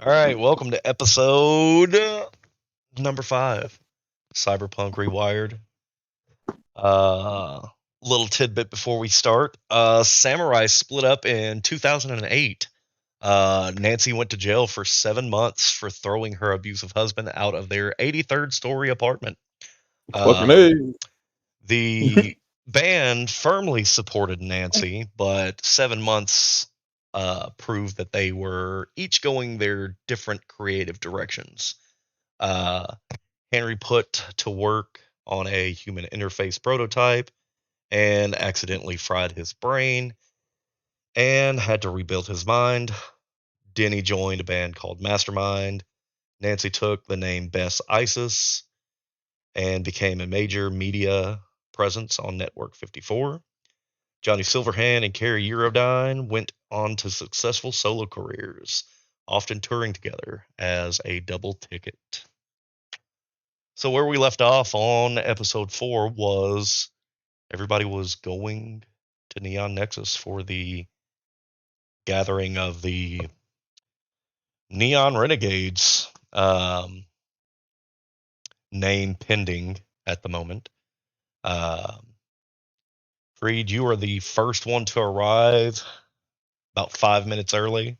All right, welcome to episode number 5, Cyberpunk Rewired. Little tidbit before we start. Samurai split up in 2008. Nancy went to jail for 7 months for throwing her abusive husband out of their 83rd story apartment. Fucking Um, A. the band firmly supported Nancy, but 7 months proved that they were each going their different creative directions. Uh, Henry put to work on a human interface prototype and accidentally fried his brain and had to rebuild his mind. Denny joined a band called Mastermind. Nancy took the name Bess Isis and became a major media presence on Network 54. Johnny Silverhand and Carrie Eurodyne went on to successful solo careers, often touring together as a double ticket. So where we left off on episode 4 was everybody was going to Neon Nexus for the gathering of the Neon Renegades, name pending at the moment. Freed, you are the first one to arrive about 5 minutes early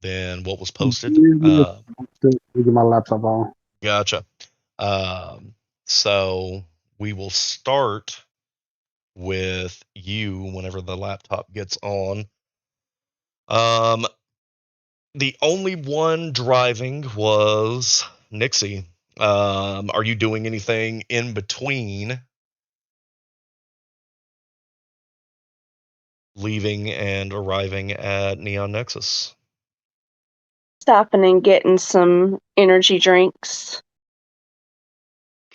than what was posted. Get my laptop on. Gotcha. Um, so we will start with you whenever the laptop gets on. The only one driving was Nixie. Are you doing anything in between leaving and arriving at Neon Nexus? Stopping and getting some energy drinks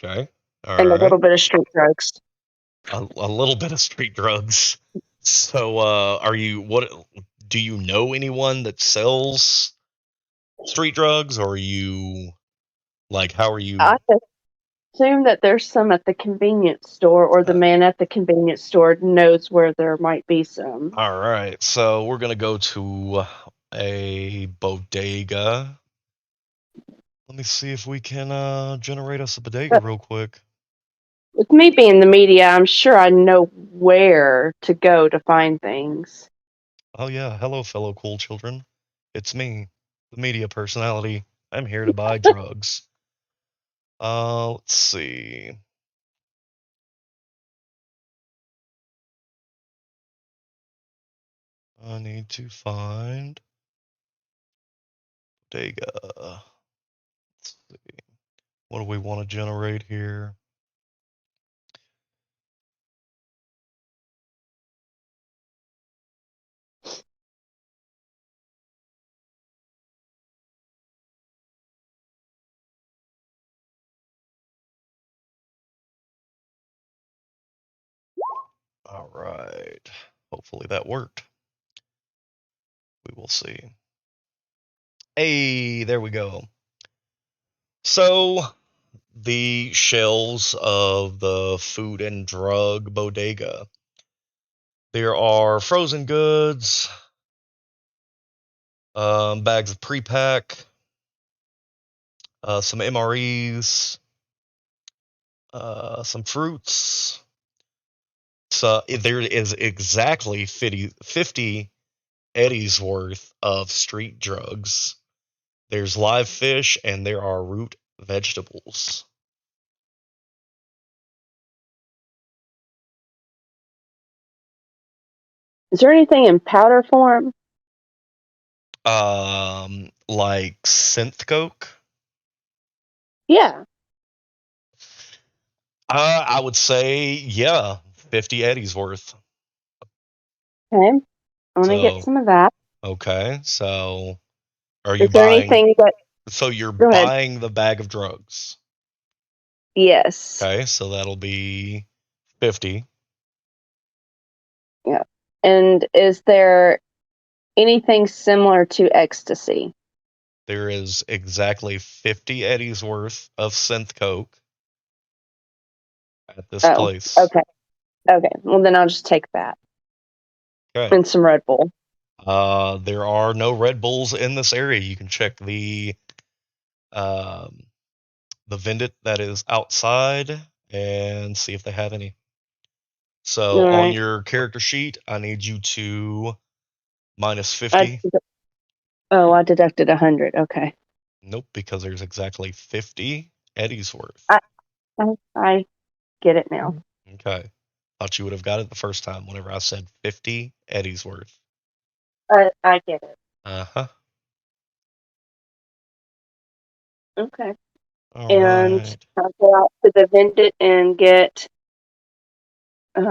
Okay. All and a right. little bit of street drugs. A little bit of street drugs. So, what do you know anyone that sells street drugs, or are you like, how are you? I assume that there's some at the convenience store, or the man at the convenience store knows where there might be some. All right, so we're gonna go to a bodega. Let me see if we can generate us a bodega real quick. With me being the media, I'm sure I know where to go to find things. Oh yeah, hello fellow cool children. It's me, the media personality. I'm here to buy drugs. Let's see. I need to find bodega. Let's see. What do we want to generate here? All right. Hopefully that worked. We will see. Hey, there we go. So, the shelves of the food and drug bodega. There are frozen goods, bags of pre-pack, some MREs, some fruits. So there is exactly 50 Eddie's worth of street drugs. There's live fish and there are root vegetables. Is there anything in powder form? Like synth coke. Yeah. I would say, yeah, 50 Eddie's worth. Okay. I want to get So, some of that. okay, so are you Is there buying? anything that... So you're Go ahead. buying the bag of drugs. Yes. Okay, so that'll be 50. Yeah. And is there anything similar to ecstasy? There is exactly 50 Eddie's worth of synth coke at this place. Okay. Okay. Well, then I'll just take that. Okay. And some Red Bull. There are no Red Bulls in this area. You can check um, the vendit that is outside and see if they have any. So All on right. your character sheet, I need you to minus I 50. I deducted 100. Okay. Nope, because there's exactly 50 eddies worth. I get it now. Okay. Thought you would have got it the first time whenever I said 50 eddies worth. I get it. Uh-huh. Okay. All And right. I'll go out to the vendor and get 3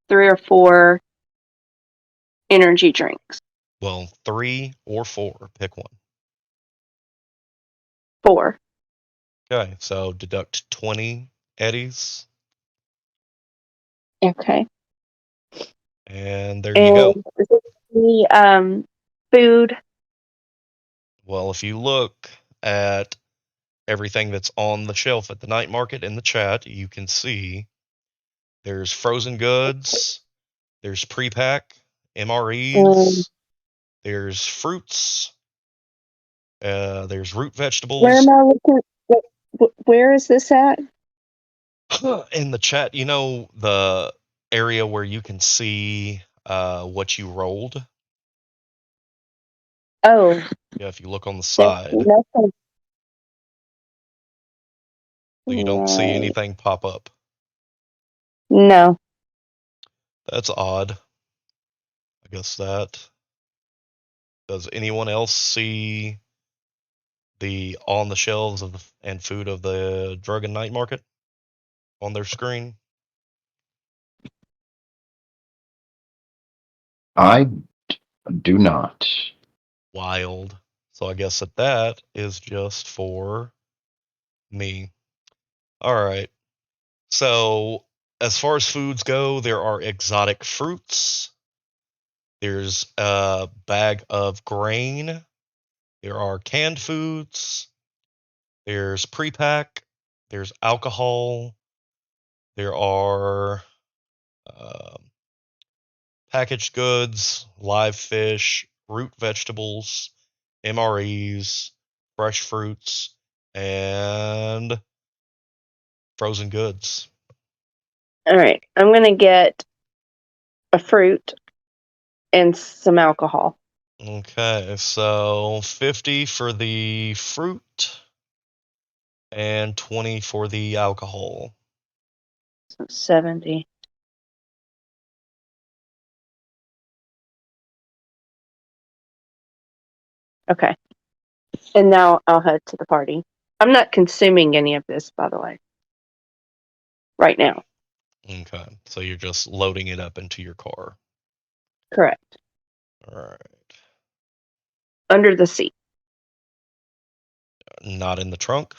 or 4 energy drinks. Well, 3 or 4, pick one. 4. Okay, so deduct 20 eddies, Okay. and there you And go. is it the food? Well, if you look at everything that's on the shelf at the night market in the chat, you can see there's frozen goods, there's pre-pack, Um, MREs, there's fruits, there's root where vegetables. am I looking? Where is this at? In the chat, you know the area where you can see what you rolled? Oh, Yeah, if you look on the there's side, nothing. so you don't see Right. anything pop up. No. That's odd. I guess that. Does anyone else see the on the shelves of and food of the drug and night market on their screen? I do not. Wild. So I guess that is just for me. All right. So as far as foods go, there are exotic fruits. There's a bag of grain. There are canned foods. There's pre-pack. There's alcohol. There are um, packaged goods, live fish, root vegetables, MREs, fresh fruits, and frozen goods. All right. I'm going to get a fruit and some alcohol. Okay, so 50 for the fruit and 20 for the alcohol. So 70. Okay. And now I'll head to the party. I'm not consuming any of this, by the way, right now. Okay, so you're just loading it up into your car. Correct. All right. Under the seat. Not in the trunk?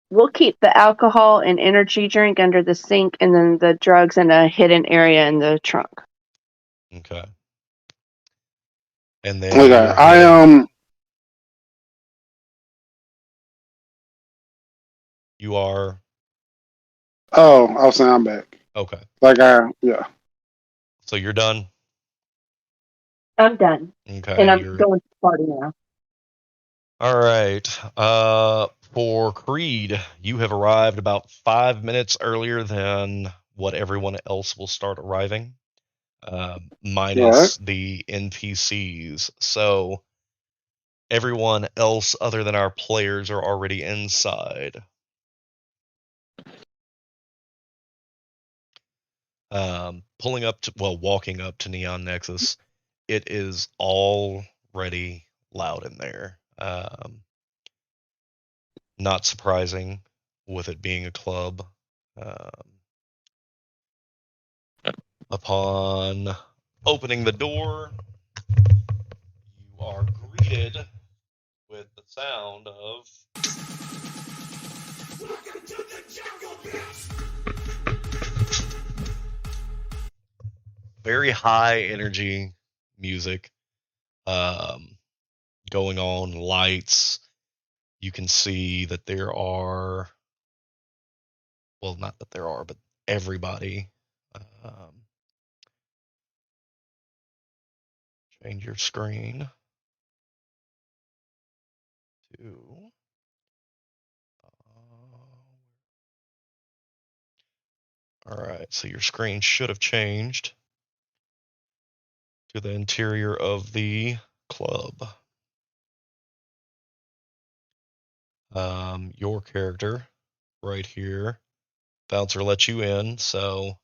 We'll keep the alcohol and energy drink under the sink and then the drugs in a hidden area in the trunk. Okay. And then Okay, you're heading. You are Oh, I was saying I'm back. okay. Yeah. So you're done. I'm done. Okay, And I'm you're going to the party now. all right. For Creed, you have arrived about 5 minutes earlier than what everyone else will start arriving, All right. minus the NPCs. So everyone else other than our players are already inside. Walking up to Neon Nexus, it is already loud in there. Not surprising with it being a club. Um, upon opening the door, you are greeted with the sound of very high energy music going on, lights. You can see that there are, well, not that there are, but everybody Change your screen to all right, so your screen should have changed to the interior of the club. Your character right here, Bouncer let you in, so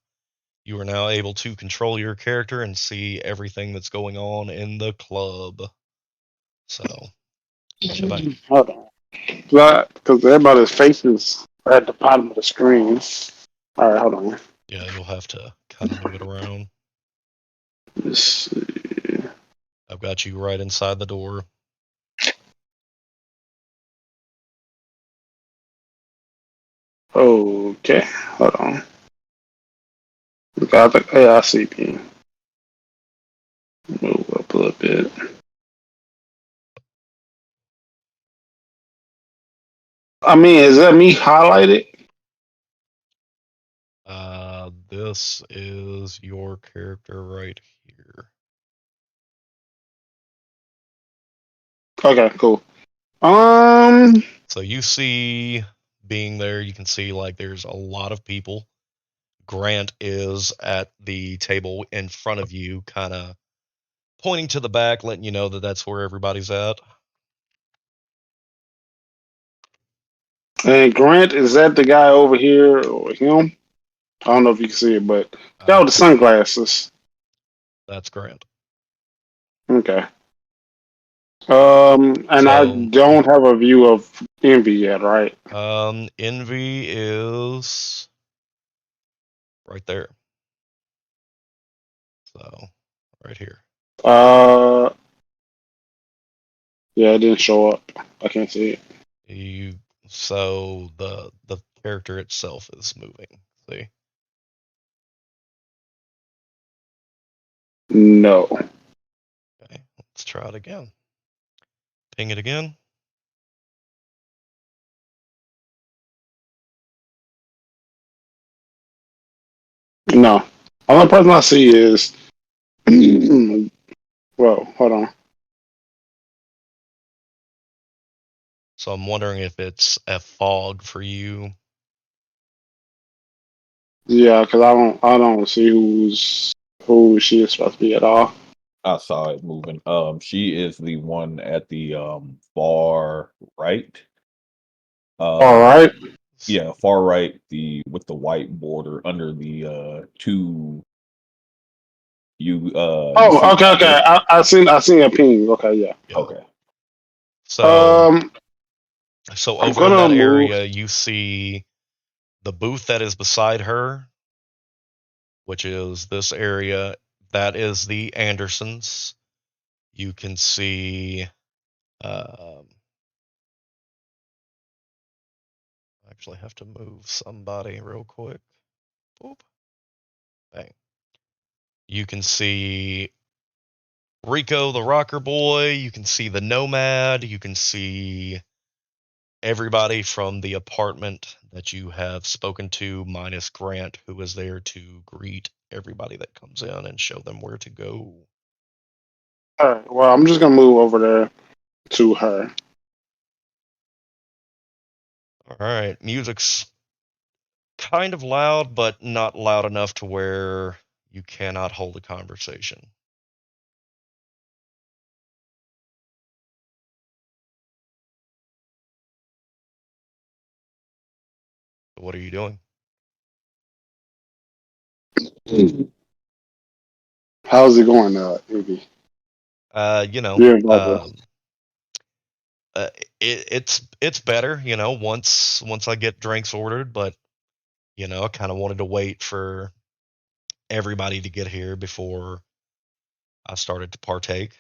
you are now able to control your character and see everything that's going on in the club. So, Hold on. Because everybody's faces are at the bottom of the screen. All right, hold on. yeah, you'll have to kind of move it around. Let's see. I've got you right inside the door. Okay, hold on. Got the AICP. Move up a little bit. I mean, is that me highlighted? This is your character right here. Okay, cool. So you see, being there, you can see like there's a lot of people. Grant is at the table in front of you, kind of pointing to the back, letting you know that that's where everybody's at. And Grant, is that the guy over here or him? I don't know if you can see it, but yeah, with the sunglasses. That's Grant. Okay. And I So, don't have a view of Envy yet, right? Envy is right there. So, right here. Uh, yeah, it didn't show up. I can't see it. So the character itself is moving. See? No. Okay, let's try it again. Ping it again. No. Only person I see is. Well, hold on. So I'm wondering if it's a fog for you. Yeah, because I don't see who she is supposed to be at all. I saw it moving. She is the one at the far right. All right. Yeah, far right, the with the white border under the two. You Oh, see the okay. shirt. I seen a ping. Okay, yeah. Yeah. Okay. So I'm over in gonna that move. area, you see the booth that is beside her, which is this area. That is the Andersons. You can see. I actually have to move somebody real quick. Boop. Bang. You can see Rico the Rocker Boy. You can see the Nomad. You can see everybody from the apartment that you have spoken to, minus Grant, who is there to greet everybody that comes in and show them where to go. All right. Well, I'm just gonna move over there to her. All right, music's kind of loud, but not loud enough to where you cannot hold a conversation. What are you doing? How's it going, Envy? You know, You're involved. uh, it's better, you know, once I get drinks ordered, but you know, I kind of wanted to wait for everybody to get here before I started to partake.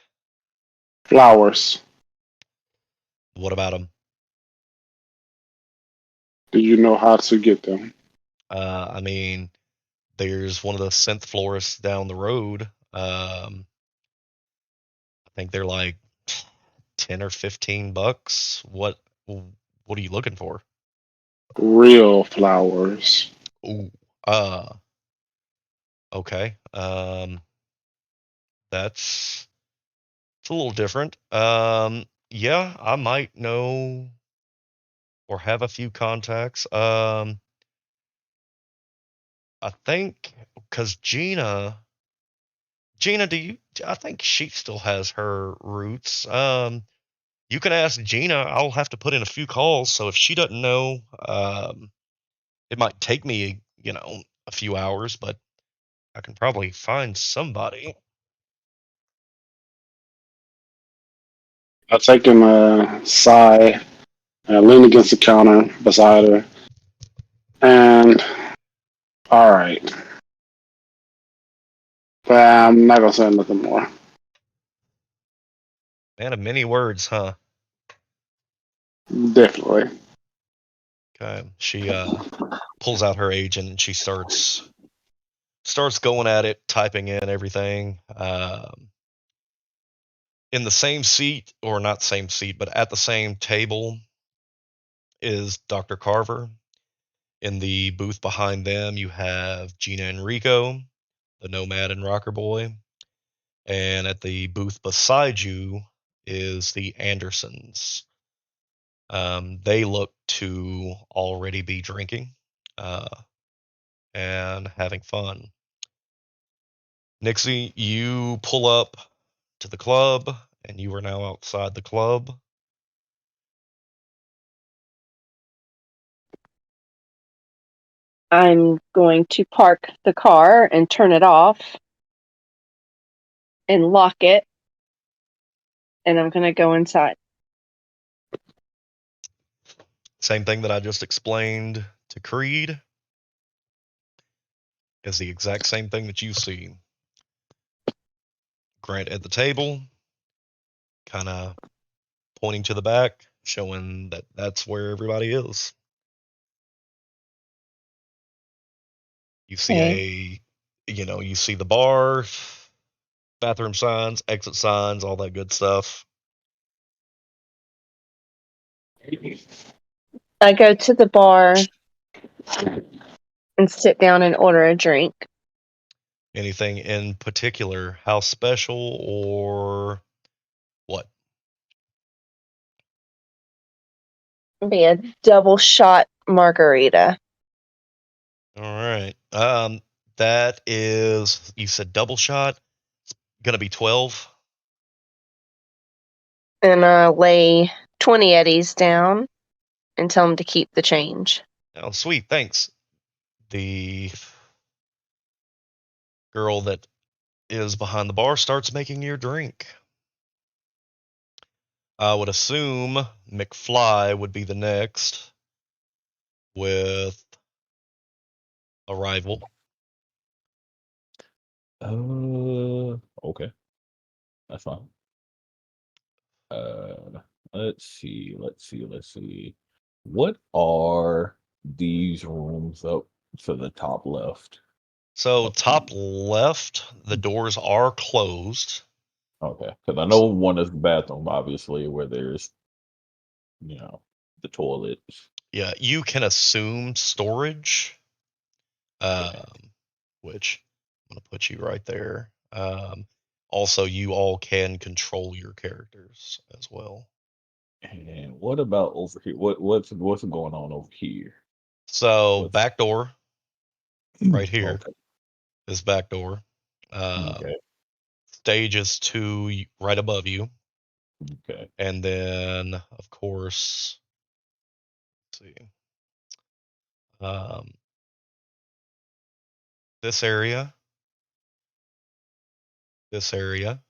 Flowers. What about them? Do you know how to get them? I mean, there's one of the synth florists down the road. I think they're like 10 or 15 bucks. What are you looking for? Real flowers. Ooh, okay. That's It's a little different. Yeah, I might know or have a few contacts. I think because Gina, do you? I think she still has her roots. You can ask Gina. I'll have to put in a few calls, so if she doesn't know, it might take me, a few hours, but I can probably find somebody. I taken Psy, leaned against the counter beside her, and all right. But I'm not gonna say nothing more. Man of many words, huh? Definitely. Okay. She pulls out her agent and she starts going at it, typing in everything. In the same seat, or not same seat, but at the same table is Dr. Carver. In the booth behind them, you have Gina and Rico, the Nomad and Rocker Boy. And at the booth beside you is the Andersons. They look to already be drinking uh, and having fun. Nixie, you pull up to the club, and you are now outside the club. I'm going to park the car and turn it off and lock it, and I'm going to go inside. Same thing that I just explained to Creed is the exact same thing that you see. Grant at the table, kind of pointing to the back, showing that that's where everybody is. You Okay. see you see the bar, bathroom signs, exit signs, all that good stuff. I go to the bar and sit down and order a drink. Anything in particular, house special or what? Be a double shot margarita. All right. That is, you said double shot. It's gonna be 12. And lay 20 eddies down and tell them to keep the change. Oh, sweet, thanks. The girl that is behind the bar starts making your drink. I would assume McFly would be the next with Arrival. Okay, that's fine. Let's see. What are these rooms up to the top left So, of the? top left, the doors are closed. Okay, because I know one is the bathroom, obviously, where there's you know the toilet. Yeah, you can assume storage, Okay, um, which I'm going to put you right there. Also, you all can control your characters as well. and what about over here? What's going on over here? So, What's back door right here okay? is back door. Okay, Stage is right above you. okay. And then, of course, let's see, um, this area, this area,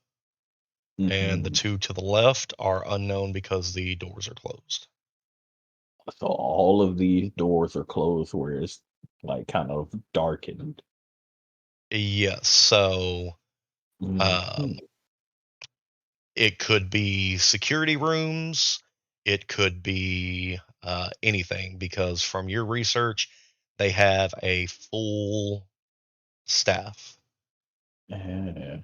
and the hmm two to the left are unknown because the doors are closed. So all of these doors are closed, where it's like kind of darkened. Yes, so Mhm. um, it could be security rooms, it could be anything because from your research, they have a full staff. Yeah.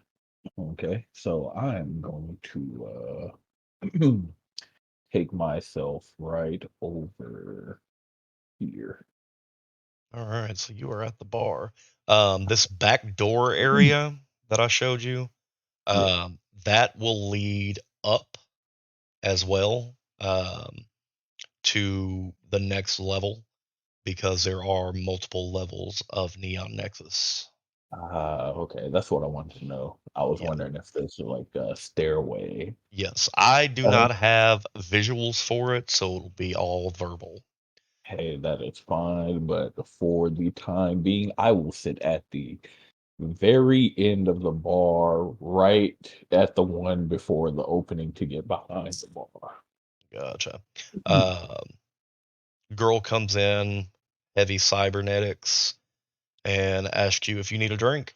Okay, so I'm going to take myself right over here. All right, so you are at the bar. This back door area that I showed you, Yeah. um, that will lead up as well, to the next level because there are multiple levels of Neon Nexus. Okay, that's what I wanted to know. I was Yeah. wondering if there's like a stairway. Yes, I do Uh, not have visuals for it, so it'll be all verbal. Hey, that is fine, but for the time being, I will sit at the very end of the bar, right at the one before the opening to get behind the bar. Gotcha. Girl comes in, heavy cybernetics, and asks you if you need a drink.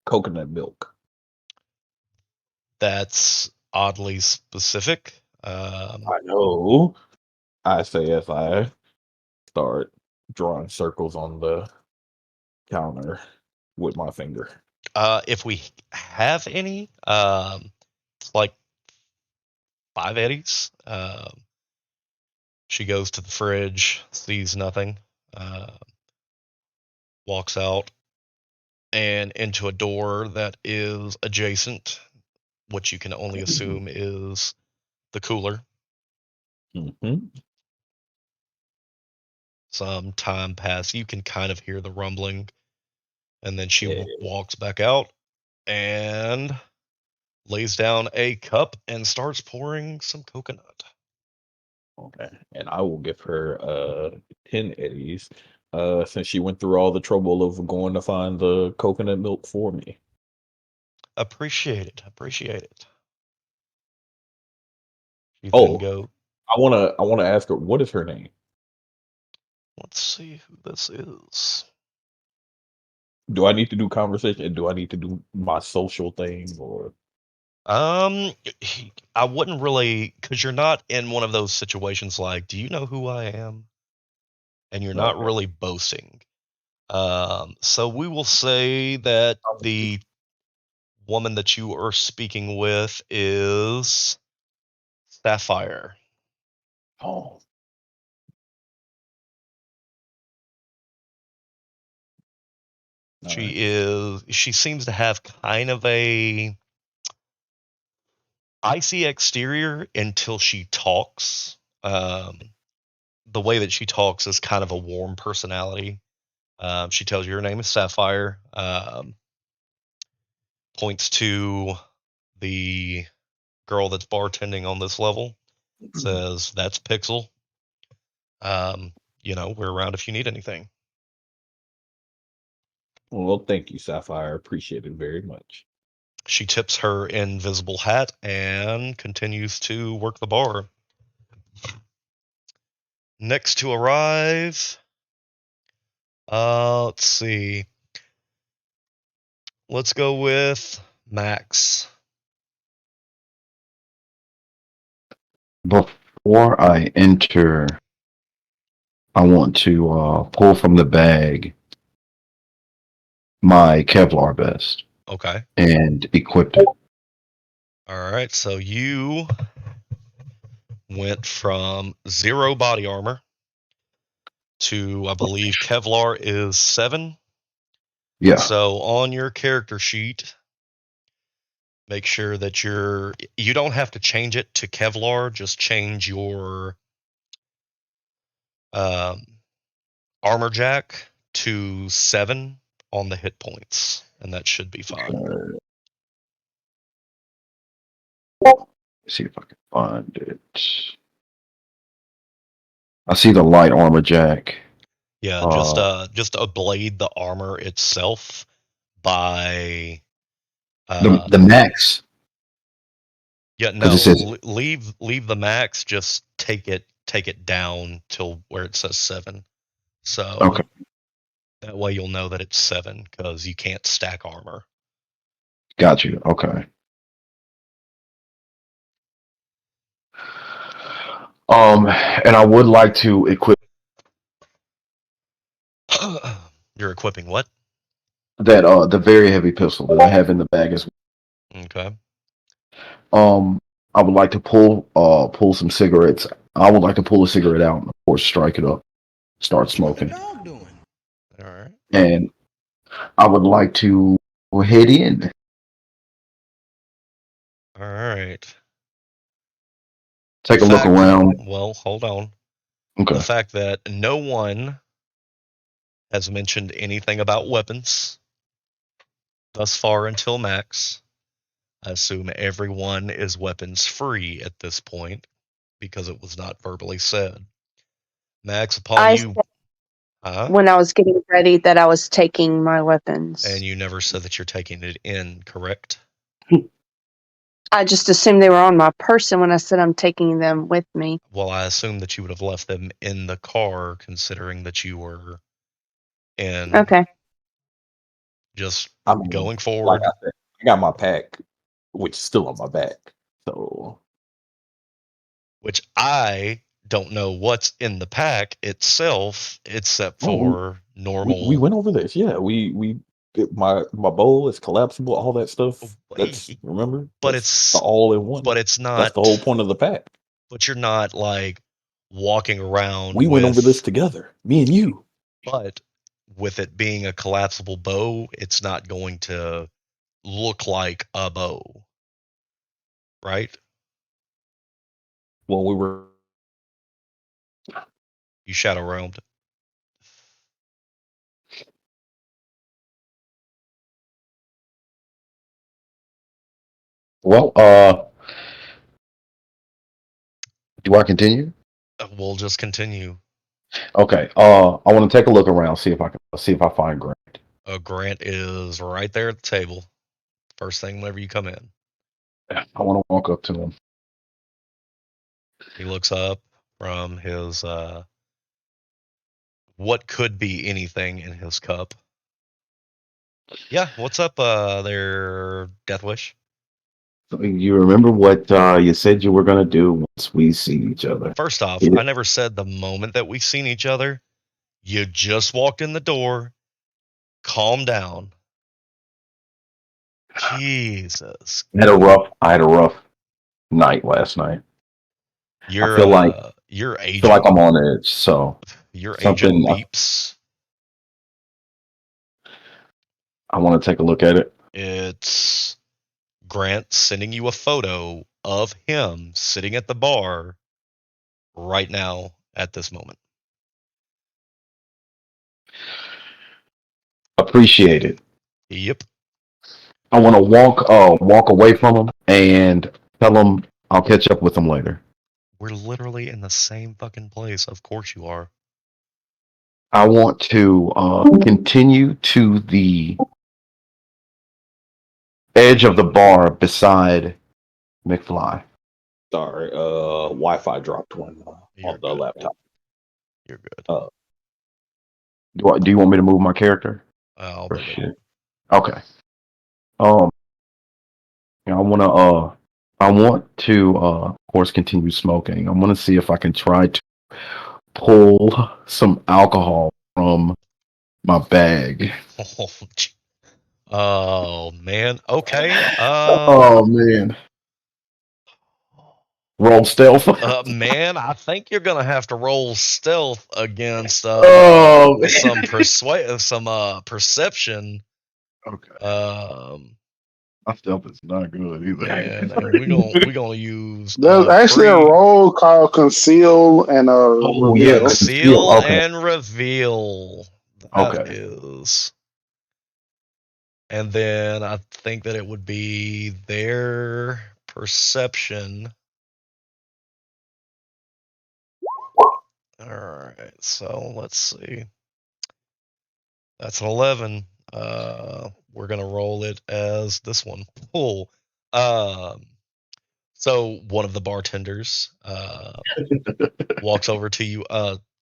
Coconut milk. That's oddly specific. I know. I say as I start drawing circles on the counter with my finger. If we have any, it's like 5 eddies. She goes to the fridge, sees nothing, uh, walks out and into a door that is adjacent, which you can only assume is the cooler. Hmm. Some time passes. You can kind of hear the rumbling, and then she Yeah. walks back out and lays down a cup and starts pouring some coconut. Okay. And I will give her 10 eddies since she went through all the trouble of going to find the coconut milk for me. Appreciate it. Appreciate it. You then Oh, go, I wanna ask her what is her name? let's see who this is. Do I need to do conversation? Do I need to do my social thing or Um, I wouldn't really, because you're not in one of those situations like, do you know who I am? And you're not okay. really boasting. So we will say that the woman that you are speaking with is Sapphire. Oh, all right. She seems to have kind of a icy exterior until she talks. The way that she talks is kind of a warm personality. She tells you her name is Sapphire, points to the girl that's bartending on this level, says, "That's Pixel. Um, we're around if you need anything." Well, thank you, Sapphire. Appreciate it very much. She tips her invisible hat and continues to work the bar. Next to arrive, let's see. Let's go with Max. Before I enter, I want to pull from the bag my Kevlar vest Okay. and equip it. All right. So you went from 0 body armor to, I believe, Kevlar is 7. Yeah, So on your character sheet, make sure that you don't have to change it to Kevlar, just change your um, armor jack to 7 on the hit points, and that should be fine. see if I can find it. I see the light armor jack. Yeah, Uh, just ablade the armor itself by the max yeah, because it no, says leave the max, just take it down till where it says 7. So okay. that way you'll know that it's 7 because you can't stack armor. Got you. Okay. And I would like to equip You're equipping what? that the very heavy pistol that I have in the bag as Okay. well. I would like to pull some cigarettes. I would like to pull a cigarette out and of course strike it up, start What the smoking. dog doing? All right. And I would like to head in. All right. Take a look Fact. around. Well, hold on. Okay. The fact that no one has mentioned anything about weapons thus far until Max. I assume everyone is weapons free at this point because it was not verbally said. Max, upon I you, said huh? when I was getting ready that I was taking my weapons. And you never said that you're taking it in, correct? I just assumed they were on my person when I said I'm taking them with me. Well, I assume that you would have left them in the car, considering that you were in. Okay. Just I mean, going like forward, I said, I got my pack, which is still on my back. So which I don't know what's in the pack itself, except oh, for we normal. went over this. Yeah, my bowl is collapsible. All that stuff. That's remember. But That's the it's all in one. but it's That's the whole not. point of the pack. But you're not like walking around We went over this with. together, me and you. But with it being a collapsible bow, it's not going to look like a bow, right? When we were You shadow roamed. Well, do I continue? We'll just continue. Okay. I want to take a look around, see if I find Grant. Grant is right there at the table. First thing whenever you come in, I want to walk up to him. he looks up from his what could be anything in his cup. Yeah, what's up there, Deathwish? So you remember what you said you were gonna do once we see each other? First off, It- I never said the moment that we seen each other. You just walked in the door. Calm down. Jesus. I had a rough night last night. Your feel like- your I feel like agent I'm on edge. So your agent something beeps. I want to take a look at it. It's Grant sending you a photo of him sitting at the bar right now at this moment. Appreciate it. Yep. I want to walk away from him and tell him I'll catch up with him later. We're literally in the same fucking place. Of course you are. I want to continue to the edge of the bar beside McFly. sorry, Wi-Fi dropped one You're on the good. laptop. You're good. Do you want me to move my character? I'll Or move it. shit? Okay. Um, I want to of course continue smoking. I want to see if I can try to pull some alcohol from my bag. Oh man. Okay. Oh man. Roll stealth. Man, I think you're gonna have to roll stealth against Oh man. some perception. Okay. My stealth is not good either. And we're gonna use There's actually a role called conceal and reveal. conceal Okay. and reveal. That Okay. is. And then I think that it would be their perception. All right, so let's see. That's an 11. We're gonna roll it as this one. Cool. Um, so one of the bartenders walks over to you.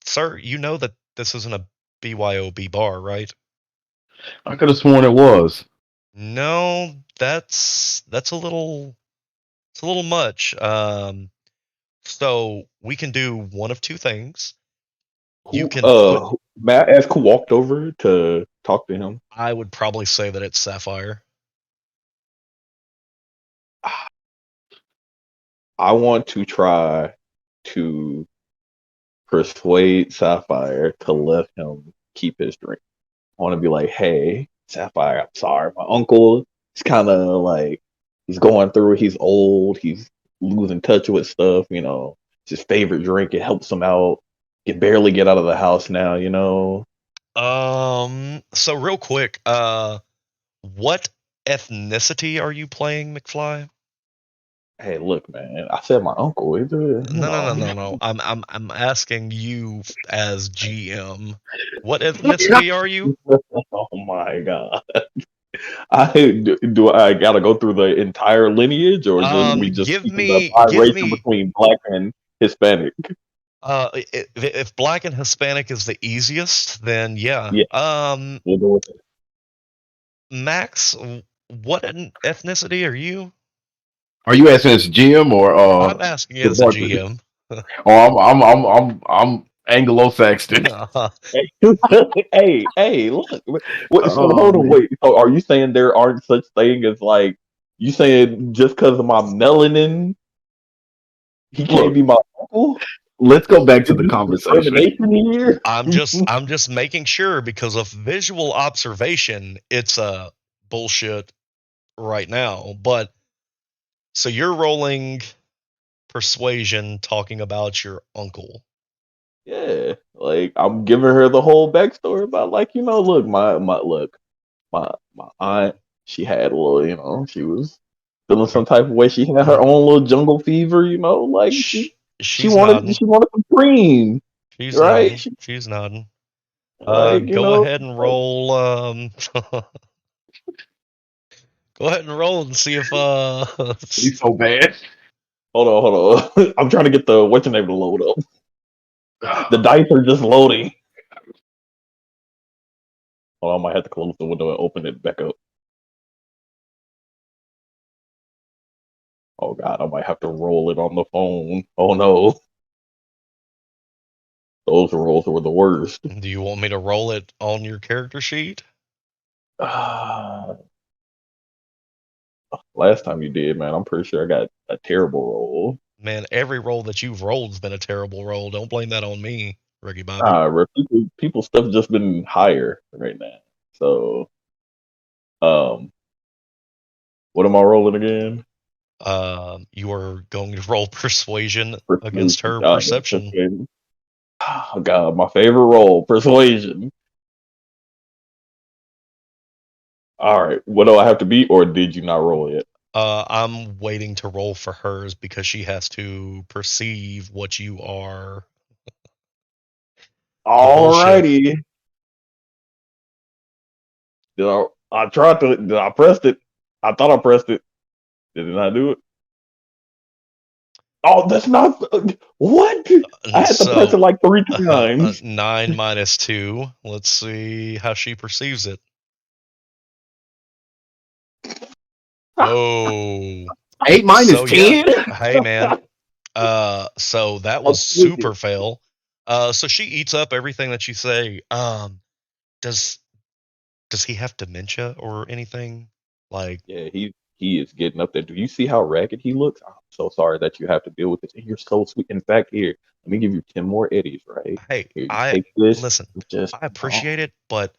Sir, you know that this isn't a BYOB bar, right? I could have sworn it was. No, that's it's a little much. So we can do one of two things. You can put. Matt ask who walked over to talk to him. I would probably say that it's Sapphire. I want to try to persuade Sapphire to let him keep his drink. I want to be like, hey, Sapphire, I'm sorry. My uncle is kind of like he's going through. He's old. He's losing touch with stuff. It's his favorite drink. It helps him out. Can barely get out of the house now. So real quick, what ethnicity are you playing, McFly? Hey, look, man. I said my uncle. No. I'm asking you as GM. What ethnicity are you? Oh my god. Do I gotta go through the entire lineage, or we just Give speaking the give biracial me. between black and Hispanic? If black and Hispanic is the easiest, then yeah. Yeah, we'll go with it. Max, what ethnicity are you? Are you asking as GM or I'm asking you the as a bartender? GM. Oh, I'm Anglo-Saxon. Hey, look. So Oh hold on, man. wait. So are you saying there aren't such thing as like you saying just because of my melanin he can't Look, be my uncle? let's go back to Is the this conversation. discrimination here? I'm just making sure because of visual observation, it's a bullshit right now. But so you're rolling persuasion talking about your uncle. Yeah, like I'm giving her the whole backstory about like look my aunt, she had a little she was feeling some type of way. She had her own little jungle fever, like Sh- she she's wanted nodding. she wanted some cream, She's right? nodding. She's nodding. Like Go ahead and like, roll. Go ahead and roll and see if He's so bad. hold on. I'm trying to get the what's your name to load up. The dice are just loading. Hold on, I might have to close the window and open it back up. Oh god, I might have to roll it on the phone. Oh no. Those rolls were the worst. do you want me to roll it on your character sheet? Last time you did, man, I'm pretty sure I got a terrible roll. Man, every roll that you've rolled's been a terrible roll. Don't blame that on me, Ricky Bobby. People stuff just been higher right now. So, um, what am I rolling again? You are going to roll persuasion against Persuasion. her perception. Persuasion. Oh god, my favorite roll, persuasion. All right, what do I have to beat, or did you not roll it? I'm waiting to roll for hers because she has to perceive what you are. The bullshit. Alrighty. Did I tried to? Did I pressed it? I thought I pressed it. Did it not do it? Oh, that's not what. I had to press it So, like 3 times. 9 minus 2. Let's see how she perceives it. Oh. 8 minus So, yeah. 10. Hey, man. So that was super fail. So she eats up everything that you say. Does he have dementia or anything? Like, Yeah, he is getting up there. Do you see how ragged he looks? I'm so sorry that you have to deal with this. And you're so sweet. In fact, here, let me give you 10 more eddies, right? hey, Here, you take this. listen, Just I appreciate it, but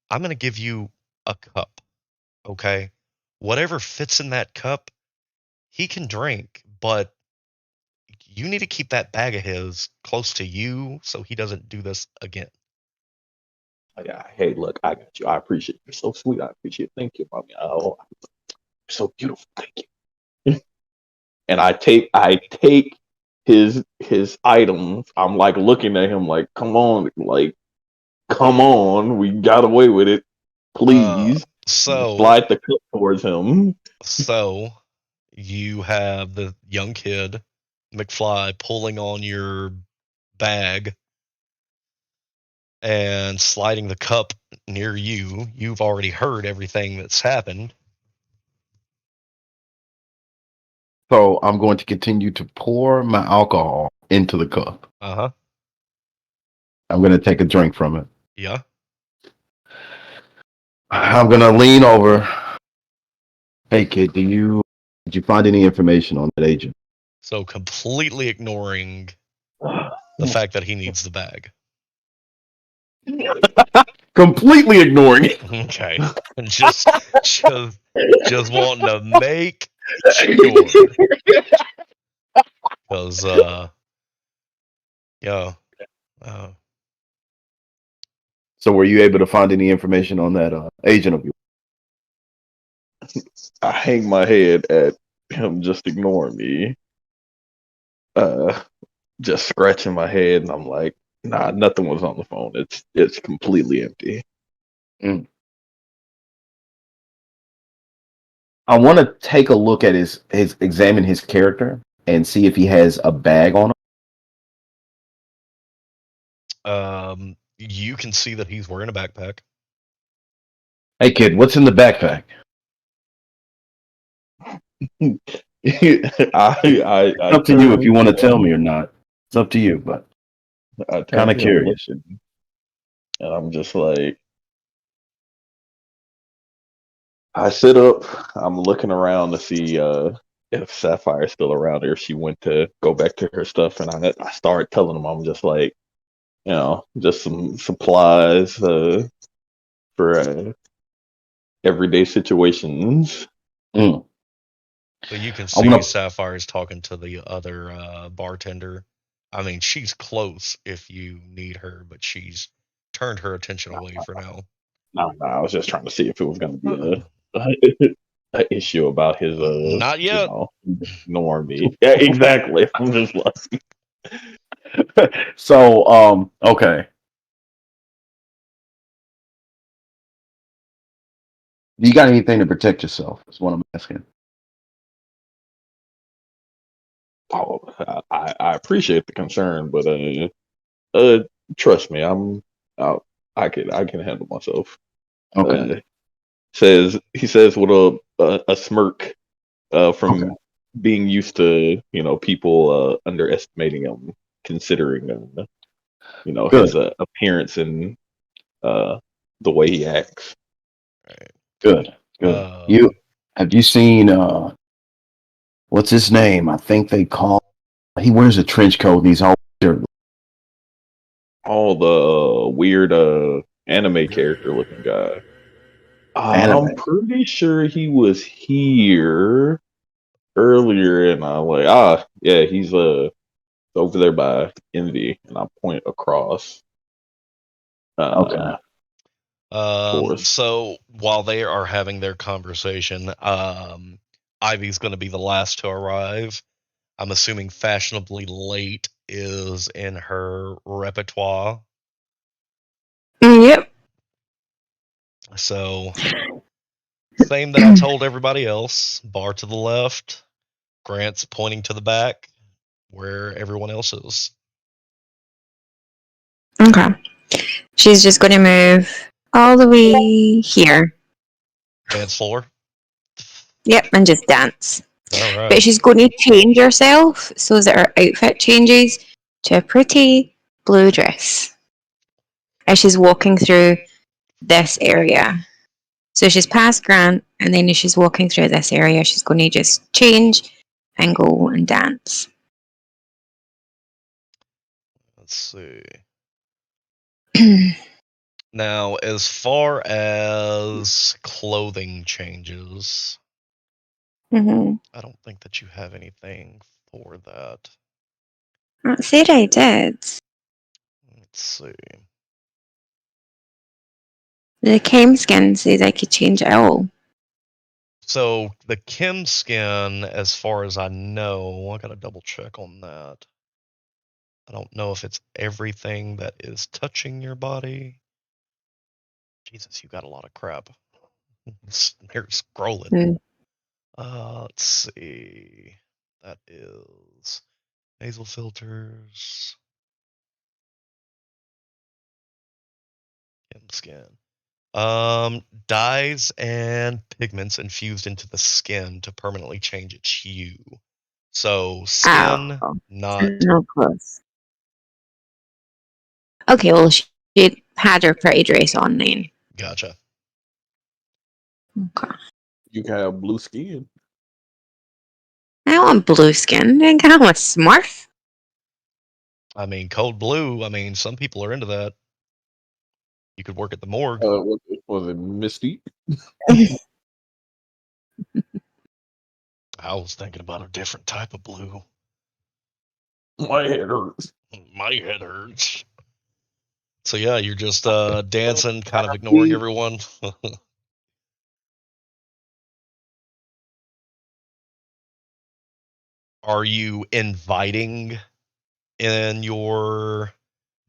I'm gonna give you a cup, okay? Whatever fits in that cup, he can drink, but you need to keep that bag of his close to you so he doesn't do this again. yeah, hey, look, I got you. I appreciate it. You're so sweet. I appreciate it. Thank you, mommy. Oh, you're so beautiful. Thank you. And I take his items. I'm like looking at him like, come on, we got away with it. Uh, Please so slide the cup towards him. so you have the young kid McFly pulling on your bag and sliding the cup near you. You've already heard everything that's happened. So I'm going to continue to pour my alcohol into the cup. Uh-huh. I'm going to take a drink from it. Yeah. I'm going to lean over. Hey kid, did you find any information on that agent? So completely ignoring the fact that he needs the bag. Completely ignoring it. Okay. just just wanting to make Sure. Because, yeah. Uh, So were you able to find any information on that agent of yours? I hang my head at him just ignoring me, uh, just scratching my head, and I'm like, nah, nothing was on the phone. It's completely empty. I want to take a look at his examine his character and see if he has a bag on him. you can see that he's wearing a backpack. Hey kid, what's in the backpack? I It's up to you if you want to tell me or not. It's up to you, but I kind turn of to him curious. looking, and I'm just like, I sit up. I'm looking around to see if Sapphire's still around or if she went to go back to her stuff. And I start telling him I'm just like, just some supplies for everyday situations. Mm. So you can I see want to. Sapphire's talking to the other bartender. I mean, she's close if you need her, but she's turned her attention away for now. No, I was just trying to see if it was going to be a issue about his Not yet. ignoring me. Yeah, exactly. I'm just like, So, okay. Do you got anything to protect yourself? Is what I'm asking. oh, I appreciate the concern, but uh, trust me, I, I can handle myself. Okay. Uh, he says with a smirk, Okay. from being used to people underestimating him, considering his Good. appearance and uh the way he acts. Right. Good. Good. Um, Have you seen what's his name? I think they call. He wears a trench coat and he's all shirtless. All the weird anime character looking guy. I'm Anime. pretty sure he was here earlier, and I'm like, yeah, he's over there by Envy, and I point across Okay. uh towards. so while they are having their conversation, Ivy's going to be the last to arrive. I'm assuming fashionably late is in her repertoire. Yep. So, same that I told everybody else. Bar to the left, Grant's pointing to the back, where everyone else is. Okay. She's just going to move all the way here. Dance floor. Yep, and just dance. All But right. she's going to change herself so that her outfit changes to a pretty blue dress as she's walking through this area. So she's past Grant, and then as she's walking through this area, she's going to just change and go and dance. Let's see. Now, as far as clothing changes, Mm-hmm. I don't think that you have anything for that. I said I did. Let's see. The chem skin says I could change it all. So the Kim skin, as far as I know, I gotta double check on that. I don't know if it's everything that is touching your body. Jesus, you got a lot of crap. Here, scrolling. Mm. Let's see. That is nasal filters, Kim skin. Dyes and pigments infused into the skin to permanently change its hue. So skin, Oh, not no clothes. Okay, well, she had her pretty dress on then. gotcha. Okay. You can have blue skin. I don't want blue skin. I kind of want Smurf. I mean, cold blue. I mean, some people are into that. You could work at the morgue. Was it Mystique? I was thinking about a different type of blue. My head hurts. My head hurts. So yeah, you're just dancing, kind of ignoring We- everyone. Are you inviting in your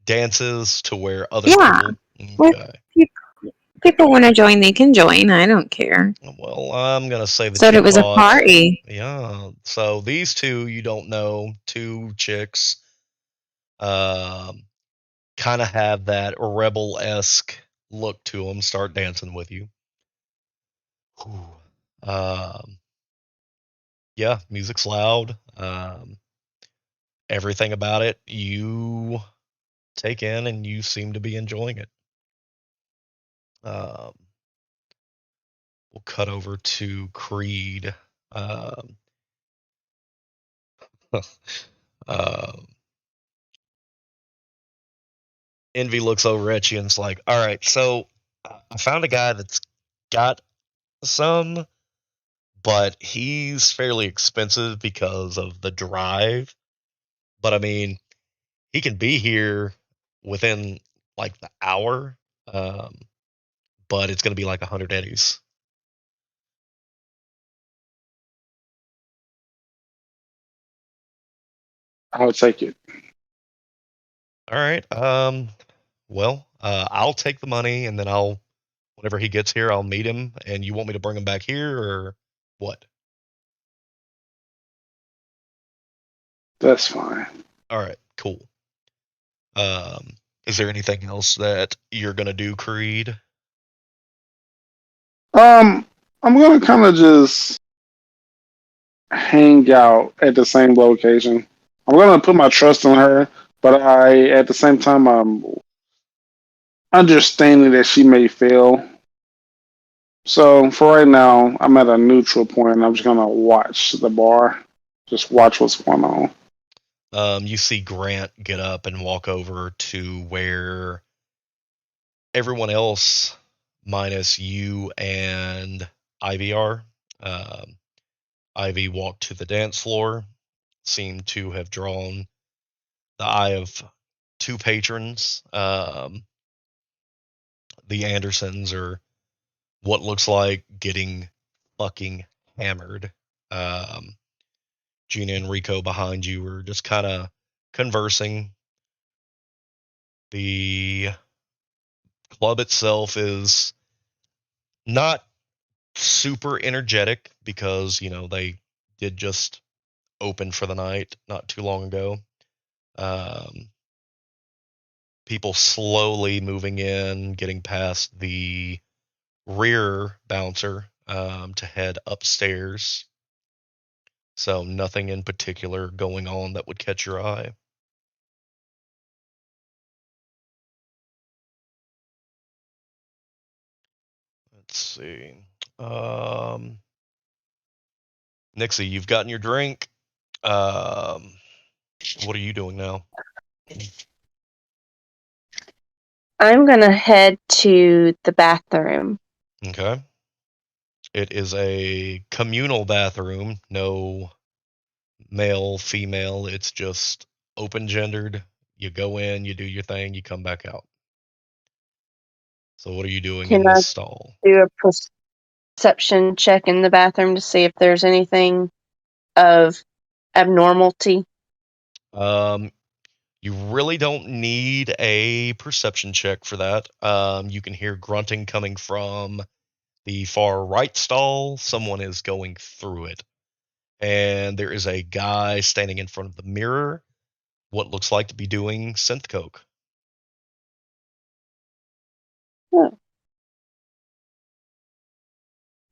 dances to where other Yeah. people? Well, Okay. people want to join, they can join. I don't care. Well, I'm gonna say that Said you it was a thought, party. yeah. So these two you don't know, two chicks, um, kind of have that rebel-esque look to them. Start dancing with you. Whew. Um, yeah, music's loud. Everything about it you take in, and you seem to be enjoying it. Um, we'll cut over to Creed. Um, um, Envy looks over at you and is like, "All right, so I found a guy that's got some, but he's fairly expensive because of the drive. But I mean, he can be here within like the hour, um, but it's going to be like 100 eddies." I would take it. All right. Well, I'll take the money, and then whenever he gets here, I'll meet him. And you want me to bring him back here, or what? That's fine. All right, cool. Is there anything else that you're gonna do, Creed? I'm gonna kind of just hang out at the same location. I'm gonna put my trust in her, but at the same time, I'm understanding that she may fail. So for right now, I'm at a neutral point. I'm just gonna watch the bar, just watch what's going on. You see Grant get up and walk over to where everyone else, minus you and Ivy, are. Um, Ivy walked to the dance floor, seemed to have drawn the eye of two patrons. The Andersons are what looks like getting fucking hammered. Um, Gina and Rico behind you are just kind of conversing. The club itself is not super energetic because, they did just open for the night not too long ago. Um, People slowly moving in, getting past the rear bouncer to head upstairs. So nothing in particular going on that would catch your eye. Let's see. Um, Nixie, you've gotten your drink. Um, what are you doing now? I'm gonna head to the bathroom. Okay. It is a communal bathroom, no male, female. It's just open gendered. You go in, you do your thing, you come back out. So what are you doing Can in I this stall? do a perception check in the bathroom to see if there's anything of abnormality? Um, you really don't need a perception check for that. You can hear grunting coming from the far right stall. Someone is going through it. And there is a guy standing in front of the mirror, what looks like to be doing synth coke. Oh,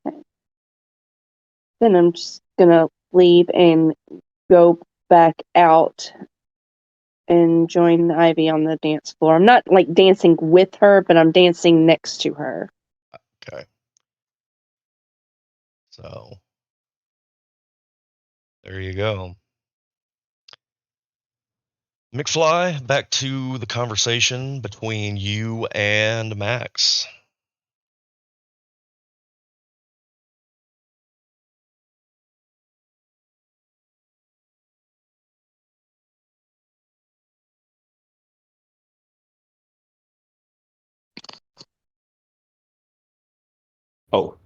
okay. Then I'm just gonna leave and go back out and join Ivy on the dance floor. I'm not like dancing with her, but I'm dancing next to her. Okay. So there you go. McFly, back to the conversation between you and Max. Oh,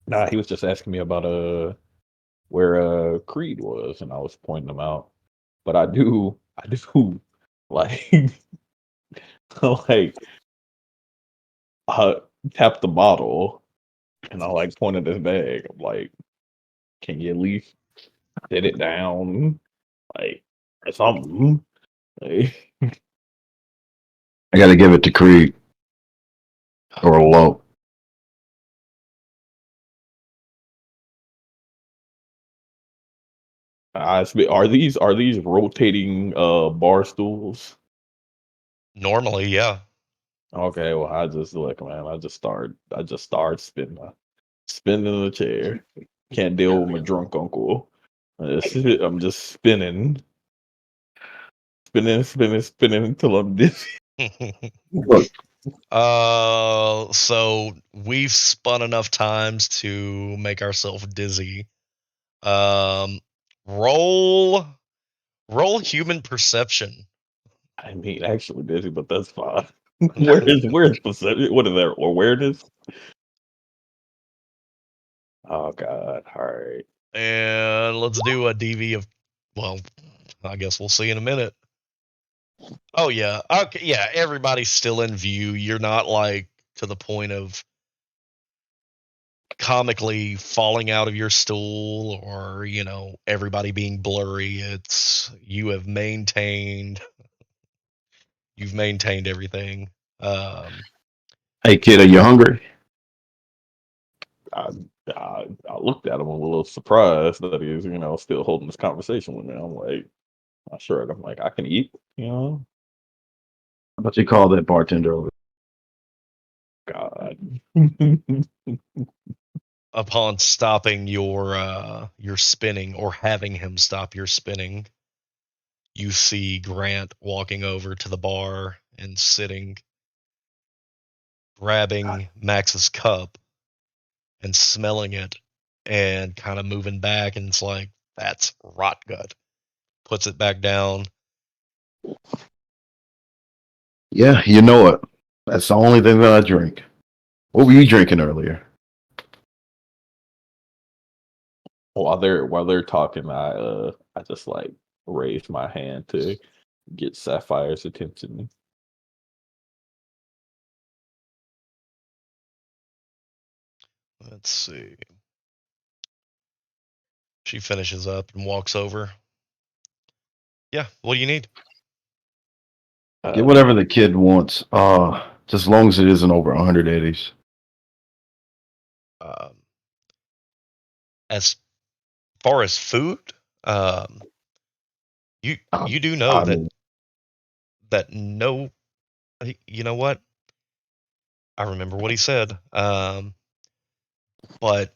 nah, he was just asking me about where Creed was, and I was pointing him out. But I do like like I tapped the bottle and I like pointed his bag. I'm like, can you at least sit it down? Like or something. Like, I got to give it to Creed or Low. are these rotating bar stools? Normally, yeah. Okay, well I just look, man. I just start spinning the chair. Can't deal with my drunk uncle. I'm just spinning until I'm dizzy. Look, So we've spun enough times to make ourselves dizzy. Um, roll, roll human perception. I mean, actually dizzy, but that's fine. Where's perception? What is that? Awareness? Oh God! All right. And let's do a DV of, well, I guess we'll see in a minute. Oh yeah, okay, yeah. Everybody's still in view. You're not like to the point of comically falling out of your stool or everybody being blurry. It's you've maintained everything. um hey kid, are you hungry? I, I looked at him a little surprised that he's still holding this conversation with me. I'm like, I sure. I'm like, I can eat. You know, How about you call that bartender over? God. upon stopping your spinning, or having him stop your spinning, you see Grant walking over to the bar and sitting, grabbing Max's cup and smelling it, and kind of moving back, and it's like, that's rot gut. Puts it back down. Yeah, you know it. That's the only thing that I drink. What were you drinking earlier? While they're talking, I just like raised my hand to get Sapphire's attention. Let's see. She finishes up and walks over. Yeah, what do you need? Get whatever the kid wants. Just as long as it isn't over 180s. Um, as far as food, um, you you do know I that mean, no, you know what? I remember what he said. But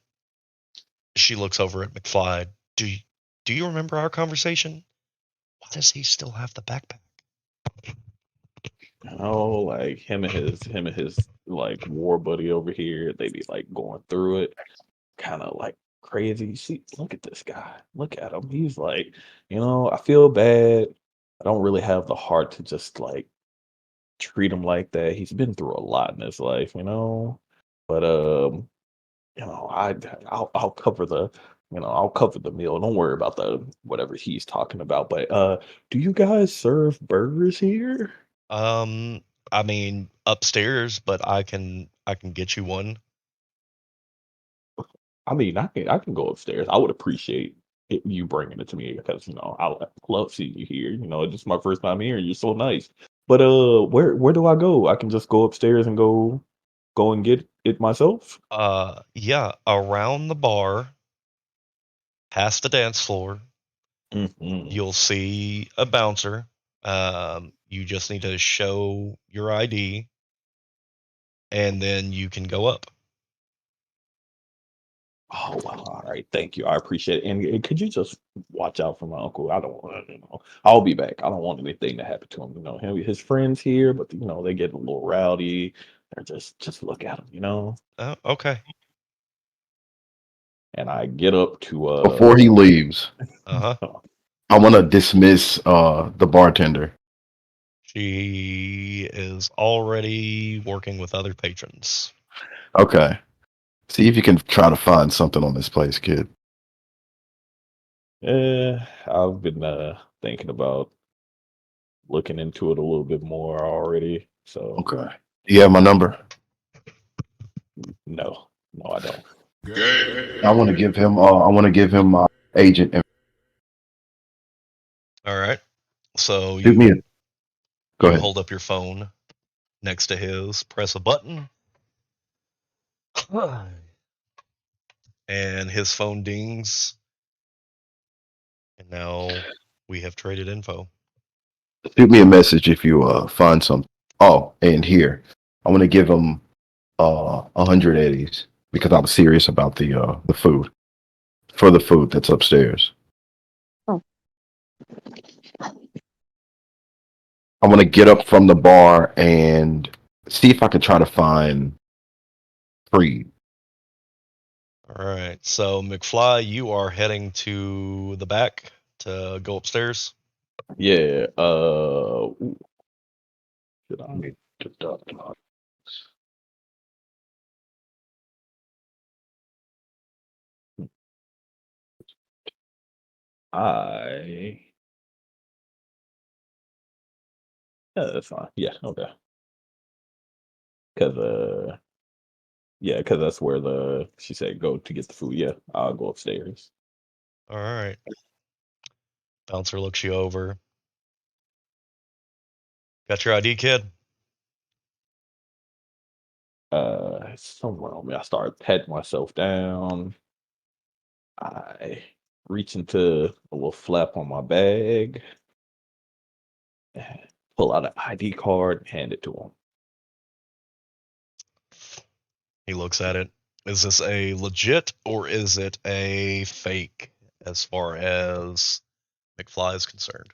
she looks over at McFly. Do you remember our conversation? Why does he still have the backpack? Like him and his like war buddy over here, they be like going through it, kind of like crazy. See, look at this guy. Look at him. He's like, I feel bad. I don't really have the heart to just like treat him like that. He's been through a lot in his life. But I'll cover the meal. Don't worry about the whatever he's talking about. But do you guys serve burgers here? Um, I mean upstairs, but I can get you one. I mean, I can go upstairs. I would appreciate you bringing it to me because I love seeing you here. It's just my first time here, and you're so nice. But where do I go? I can just go upstairs and go and get it myself. Yeah, around the bar, past the dance floor, Hmm. you'll see a bouncer. You just need to show your ID, and then you can go up. Oh, wow. All right. Thank you. I appreciate it. And could you just watch out for my uncle? I don't want I'll be back. I don't want anything to happen to him. His friends here, but they get a little rowdy. They're just look at him. Oh, okay. And I get up to before he leaves, Uh-huh. I want to dismiss the bartender. She is already working with other patrons. Okay. See if you can try to find something on this place, kid. I've been thinking about looking into it a little bit more already. So Okay. You have my number? no, I don't. I want to give him. I want to give him my agent. All right. So Shoot me. Go you ahead. hold up your phone next to his, press a button, and his phone dings. And now we have traded info. Shoot me a message if you find something. Oh, and here, I want to give him 100 eddies because I'm serious about the food for the food that's upstairs. Oh. I want to get up from the bar and see if I can try to find Freed. All right. So McFly, you are heading to the back to go upstairs. Yeah. Ooh, should I? I. Yeah, that's fine. Yeah. Okay. Because because that's where she said go to get the food. Yeah, I'll go upstairs. All right. Bouncer looks you over. Got your ID, kid? It's somewhere on me. I start patting myself down. I reach into a little flap on my bag, pull out an ID card, hand it to him. He looks at it. Is this a legit or is it a fake as far as McFly is concerned?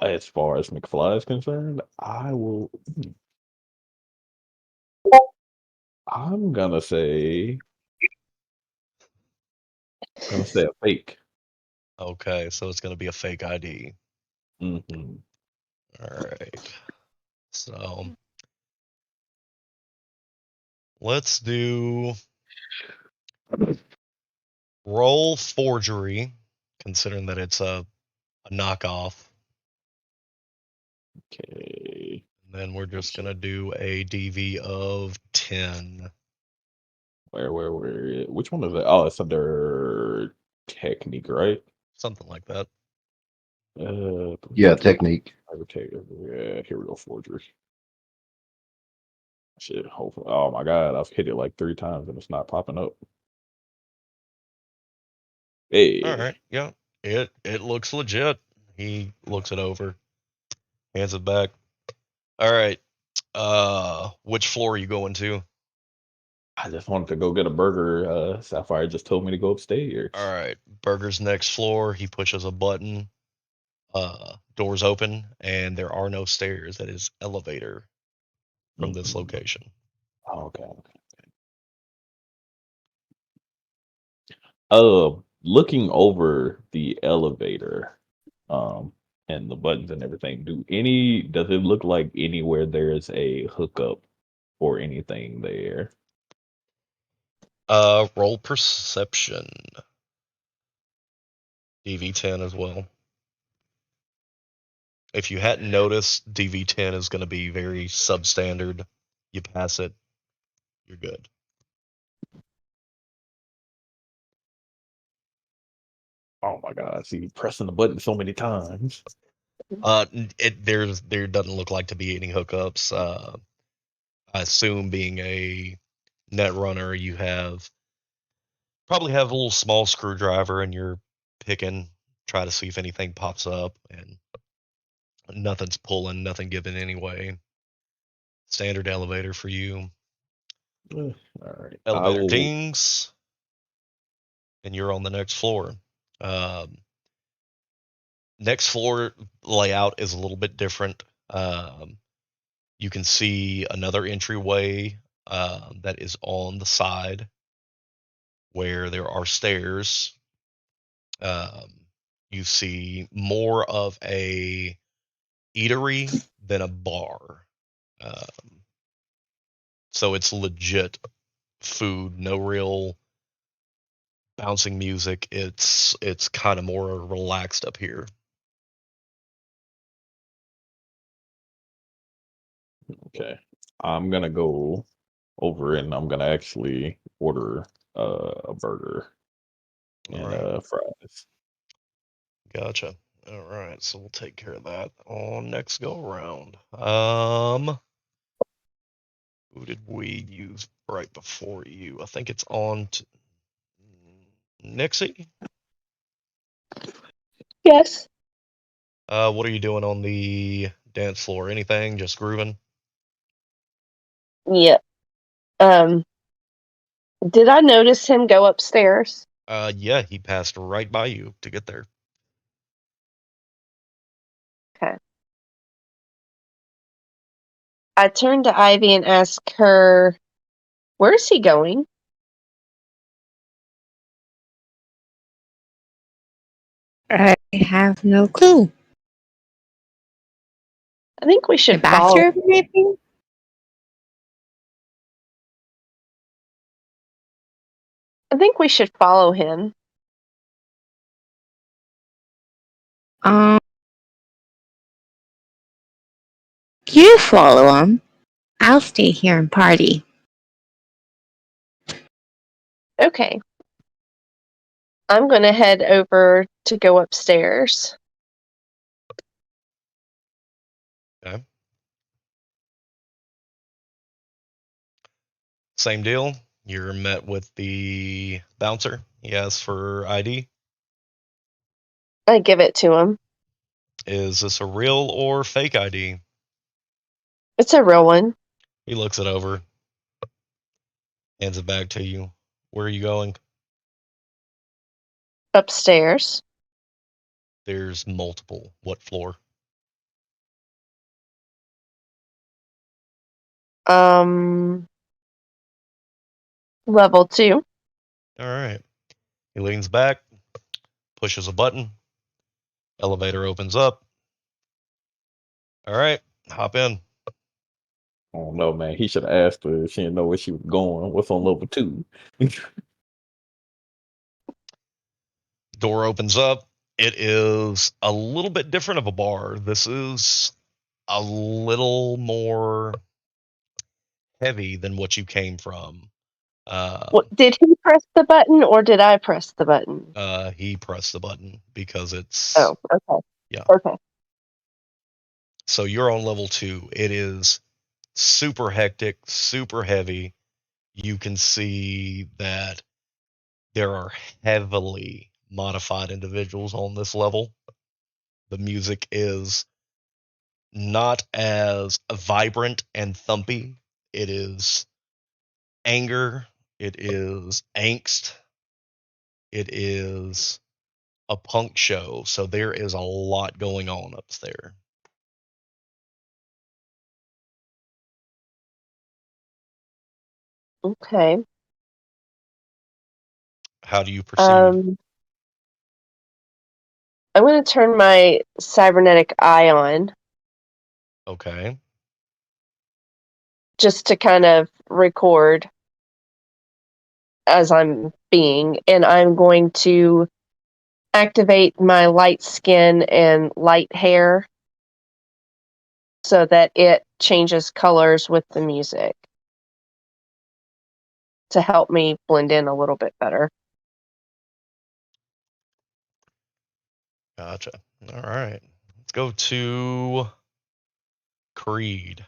As far as McFly is concerned, I will. I'm gonna say a fake. Okay, so it's going to be a fake ID. Hmm. All right. So let's do roll forgery, considering that it's a knockoff. Okay. And then we're just going to do a DV of 10. Where? Which one is it? Oh, it's under technique, right? Something like that. Yeah, technique. Yeah, here we go, forgery. Shit, hopefully. Oh my god, I've hit it like 3 times and it's not popping up. All Hey, right. Yeah. It looks legit. He looks it over, hands it back. All right. Which floor are you going to? I just wanted to go get a burger. Sapphire just told me to go All upstairs. right. Burger's next floor. He pushes a button. Doors open, and there are no stairs. That is elevator from this Mhm. location. Oh, okay. Looking over the elevator, um, and the buttons and everything, does it look like anywhere there's a hookup or anything there? Roll perception. DV10 as well. If you hadn't noticed, DV10 is going to be very substandard. You pass it, you're good. Oh my god, see pressing the button so many times. There doesn't look like to be any hookups. I assume being a net runner, you probably have a little small screwdriver and you're picking, try to see if anything pops up, and nothing's pulling, nothing giving anyway. Standard elevator for you. All right. I Elevator will. dings, and you're on the next floor. Um, Next floor layout is a little bit different. You can see another entryway that is on the side where there are stairs. Um, you see more of a eatery than a bar. Um, So it's legit food, no real bouncing music. It's kind of more relaxed up here. Okay. I'm gonna go over and I'm gonna actually order a burger All and right. fries. Gotcha. All right, so we'll take care of that on next go around. Who did we use right before you? I think it's on to Nixie. Yes. What are you doing on the dance floor? Anything? Just grooving? Yep. Did I notice him go upstairs? Yeah, he passed right by you to get there. Okay. I turned to Ivy and asked her, "Where is he going?" I have no clue. I think we The should follow. bathroom, maybe? I think we should follow him. Um, you follow him. I'll stay here and party. Okay. I'm going to head over to go upstairs. Okay. Same deal. You're met with the bouncer. He asks for ID. I give it to him. Is this a real or fake ID? It's a real one. He looks it over, hands it back to you. Where are you going? Upstairs. There's multiple. What floor? Level 2. All right. He leans back, pushes a button. Elevator opens up. All right, hop in. Oh no, man. He should have asked her if she didn't know where she was going. What's on level 2? Door opens up. It is a little bit different of a bar. This is a little more heavy than what you came from. Did he press the button or did I press the button? He pressed the button because it's Oh, okay. yeah. Okay. So you're on level 2. It is super hectic, super heavy. You can see that there are heavily modified individuals on this level. The music is not as vibrant and thumpy. It is anger. It is angst. It is a punk show. So there is a lot going on up there. Okay. How do you proceed? I'm going to turn my cybernetic eye on Okay. just to kind of record as I'm being, and I'm going to activate my light skin and light hair so that it changes colors with the music to help me blend in a little bit better. Gotcha. All right. Let's go to Creed.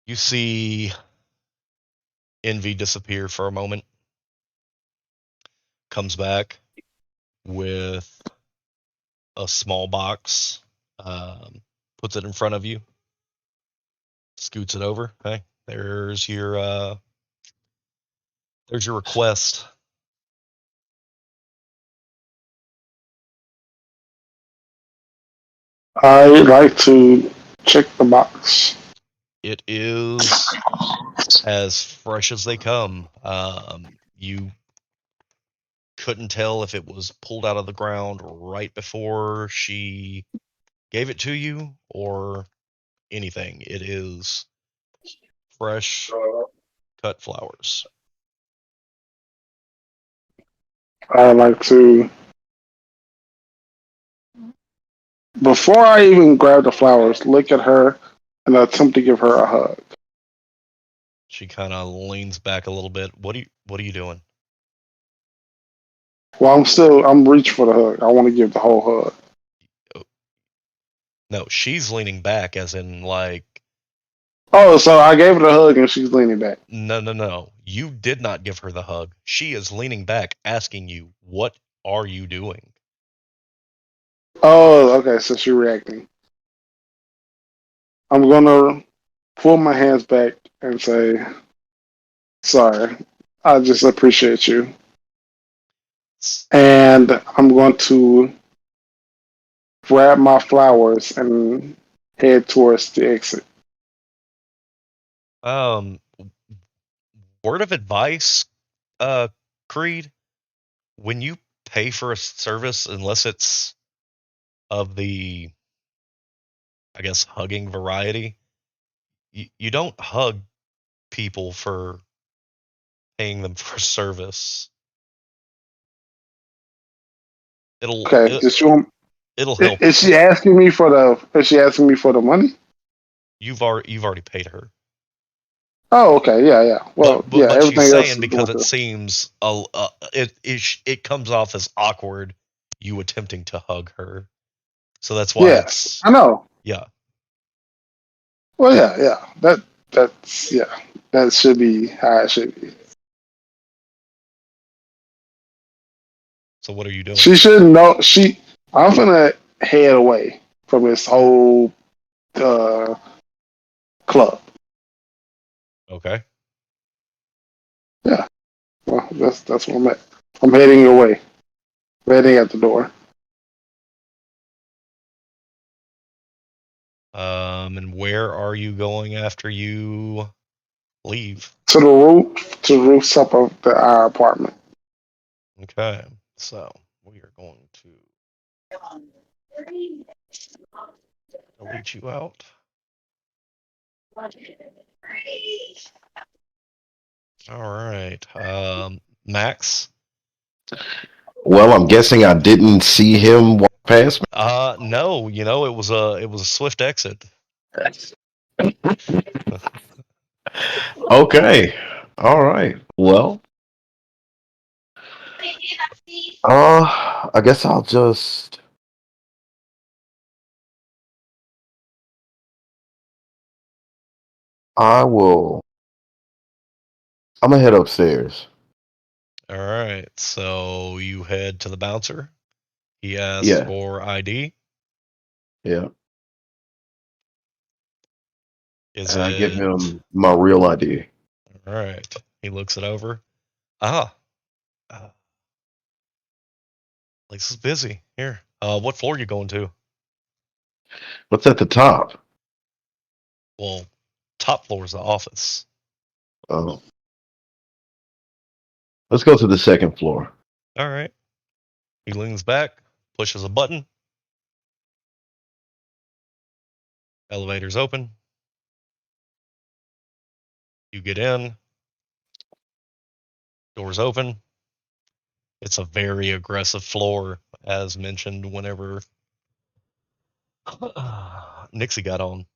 You see Envy disappear for a moment, comes back with a small box, puts it in front of you, scoots it over. Hey, there's your request. I'd like to check the box. It is as fresh as they come. You couldn't tell if it was pulled out of the ground right before she gave it to you or anything. It is fresh cut flowers. I like to, before I even grab the flowers, look at her and attempt to give her a hug. She kind of leans back a little bit. What are you doing? Well, I'm reaching for the hug. I want to give the whole hug. No, she's leaning back, as in like. Oh, so I gave her the hug and she's leaning back. No. You did not give her the hug. She is leaning back, asking you, "What are you doing?" Oh, okay, so she's reacting. I'm gonna pull my hands back and say, sorry, I just appreciate you. And I'm going to grab my flowers and head towards the exit. Um, word of advice, Creed. When you pay for a service, unless it's of the, I guess, hugging variety, you don't hug people for paying them for service. It'll Okay, it, is, you, it'll help. is she asking me for the? Is she asking me for the money? You've already paid her. Oh, okay, yeah. Well, But yeah, but she's everything else saying, is because going it to. seems it comes off as awkward, you attempting to hug her. So that's why Yes, it's, I know. yeah. Well, yeah. That's yeah. That should be how it should be. So what are you doing? She should know. I'm gonna head away from this whole uh, club. Okay. Yeah. Well, that's what I'm at. I'm heading away. I'm heading at the door. And where are you going after you leave? To the rooftop of our apartment. Okay. So we are going to delete you out. All right. Max. Well, I'm guessing I didn't see him walk past me. No. It was a swift exit. Okay. All right. Well, I guess I'll just. I will. I'm gonna head upstairs. All right. So you head to the bouncer. He asks Yeah. for ID. Yeah. Is And I give it him my real ID. all right? He looks it over. Ah, uh, place is busy. Here. What floor are you going to? What's at the top? Well, top floor is the office. Oh, let's go to the second floor. All right. He leans back, pushes a button. Elevator's open. You get in. Doors open. It's a very aggressive floor, as mentioned whenever Nixie got on.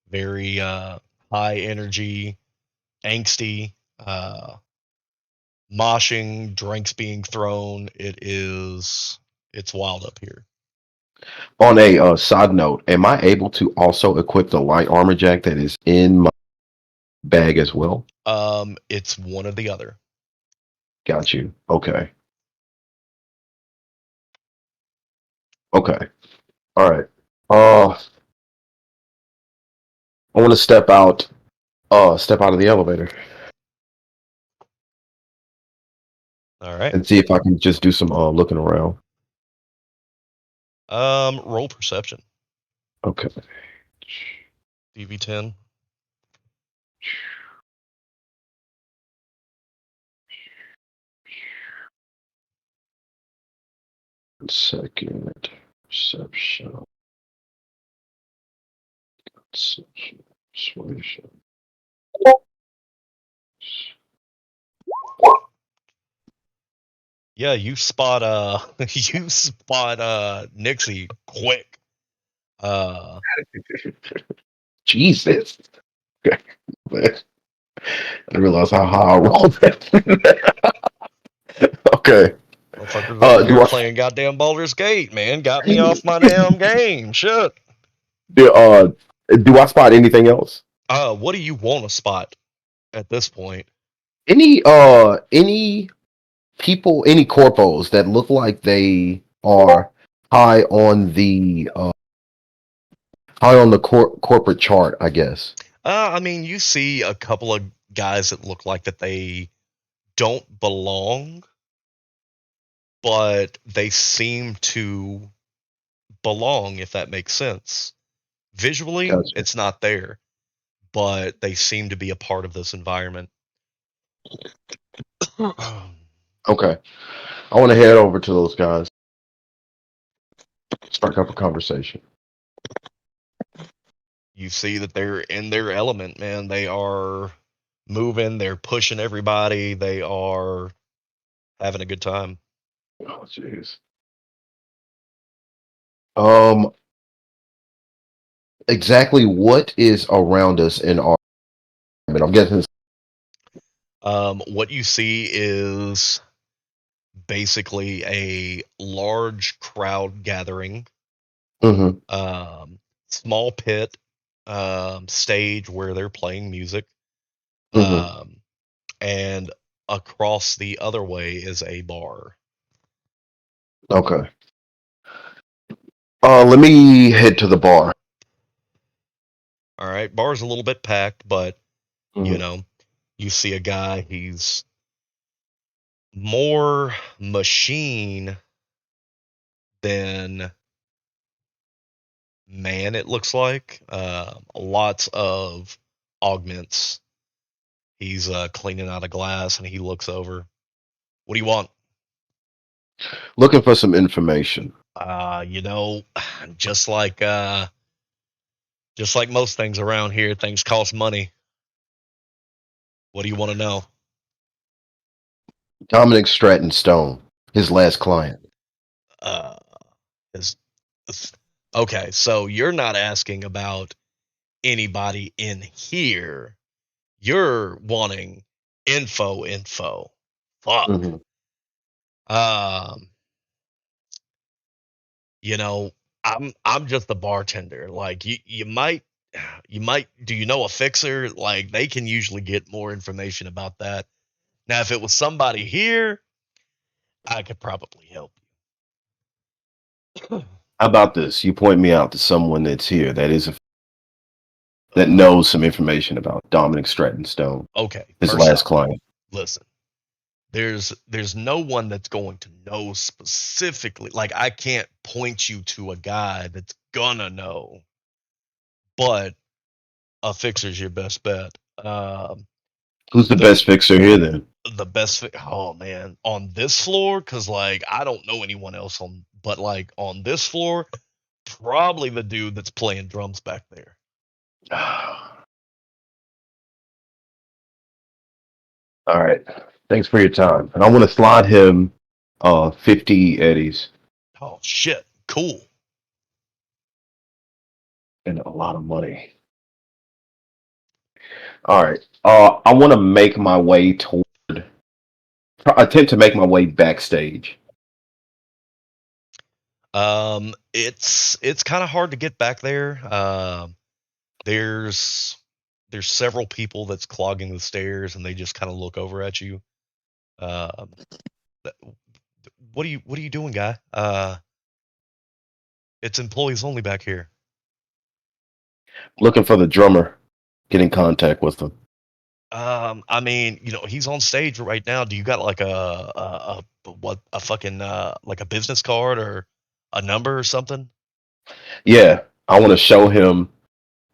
Very high energy, angsty, moshing, drinks being thrown. It's wild up here. On a side note, am I able to also equip the light armor jack that is in my bag as well? It's one or the other. Got you. Okay. Okay. All right. Uh, I want to step out. Step out of the elevator All right. and see if I can just do some looking around. Roll perception. Okay. DV10. Second perception. Perception. Persuasion. Yeah, you spot you spot Nixie quick. Jesus. Okay. Man, I didn't realize how high I rolled that. Okay. Motherfuckers over here Do I playing goddamn Baldur's Gate, man. Got me off my damn game. Shit. do, uh do I spot anything else? What do you want to spot at this point? Any people, any corpos that look like they are high on the corporate chart, I guess. I mean, you see a couple of guys that look like that they don't belong, but they seem to belong, if that makes sense. Visually, Gotcha. it's not there, but they seem to be a part of this environment. Okay. I want to head over to those guys. Strike up a conversation. You see that they're in their element, man. They are moving, they're pushing everybody, they are having a good time. Oh, jeez. Um, exactly what is around us in our environment? I'm guessing. What you see is basically a large crowd gathering, Mm-hmm. small pit, stage where they're playing music, Mm-hmm. and across the other way is a bar. Okay. Let me head to the bar. All right, bar's a little bit packed, but you Mhm. know, you see a guy, he's more machine than man, it looks like. Lots of augments. He's cleaning out a glass and he looks over. What do you want? Looking for some information. You know, just like just like most things around here, things cost money. What do you want to know? Dominic Stratton Stone, his last client. Uh, is, okay, so you're not asking about anybody in here. You're wanting info. Fuck. Mm-hmm. Um, you know, I'm just the bartender. Like you might do you know a fixer? Like they can usually get more information about that. Now if it was somebody here, I could probably help you. How about this? You point me out to someone that's here that knows some information about Dominic Stratton Stone, Okay, his first last off, client. listen. There's no one that's going to know specifically. Like I can't point you to a guy that's gonna know, but a fixer's your best bet. Who's the The best fixer here then? the oh man, on this floor, because like I don't know anyone else on, but like on this floor, probably the dude that's playing drums back there. All right. Thanks for your time. And I want to slide him 50 eddies Oh shit, cool. and a lot of money. All right. I want to make my way attempt to make my way backstage. It's kind of hard to get back there. There's there's several people that's clogging the stairs, and they just kind of look over at you. Um, what are you doing, guy? It's employees only back here. Looking for the drummer. Get in contact with him. I mean, he's on stage right now. Do you got like a fucking like a business card or a number or something? Yeah. I want to show him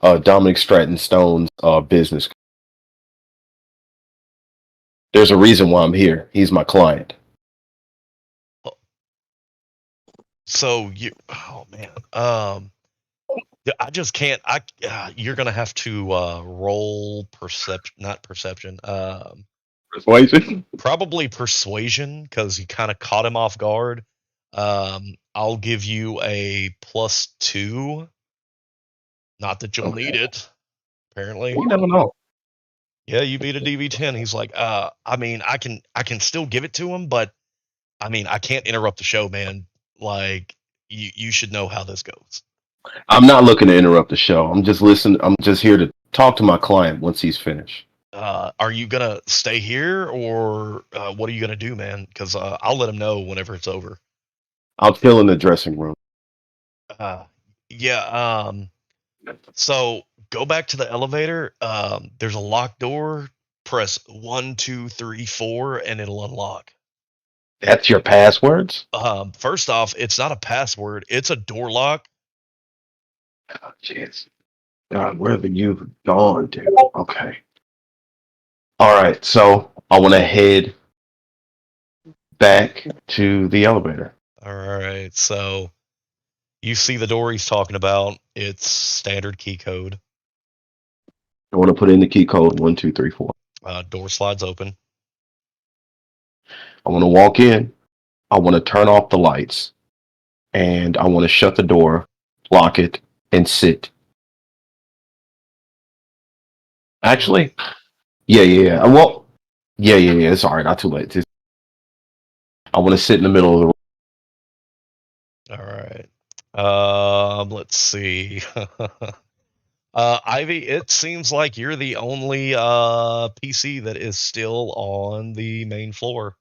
Dominic Stratton Stone's business. There's a reason why I'm here. He's my client. So oh man, I just can't. You're gonna have to roll perception, not perception. Persuasion. Probably persuasion because you kind of caught him off guard. I'll give you a +2. Not that you'll need it. Apparently, You never know. yeah. You beat a DV10. He's like, I mean, I can still give it to him, but I mean, I can't interrupt the show, man. Like, you should know how this goes. I'm not looking to interrupt the show. I'm just listening. I'm just here to talk to my client once he's finished. Are you gonna stay here or what are you gonna do, man? Because I'll let him know whenever it's over. I'll chill in the dressing room. Uh, yeah. So go back to the elevator. There's a locked door. Press 1, 2, 3, 4, and it'll unlock. That's your passwords? First off, it's not a password. It's a door lock. Oh, jeez. God, where have you gone, dude? Okay. All right. So I want to head back to the elevator. All right. So you see the door he's talking about. It's standard key code. I want to put in the key code 1234. Door slides open. I want to walk in. I want to turn off the lights, and I want to shut the door, lock it, and sit. Actually, yeah. Well, yeah. It's all right. Not too late. I want to sit in the middle of the All right. Let's see. Ivy, it seems like you're the only PC that is still on the main floor.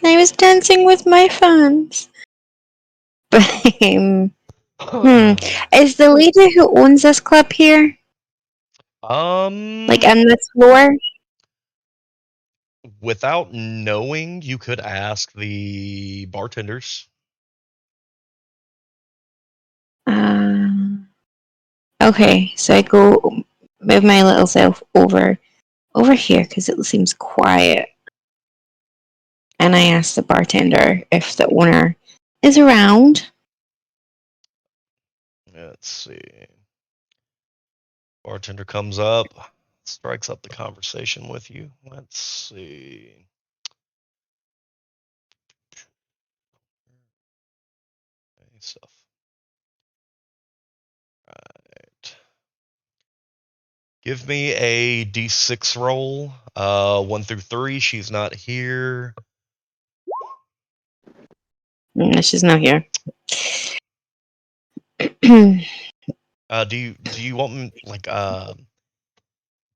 I was dancing with my fans. Is the lady who owns this club here? Like on this floor? Without knowing, you could ask the bartenders. Okay, so I go move my little self over here because it seems quiet. And I ask the bartender if the owner is around. Let's see. Bartender comes up, strikes up the conversation with you. Let's see. Stuff. Right. Give me a d6 roll. 1 through 3. She's not here. No, she's not here. Do you want me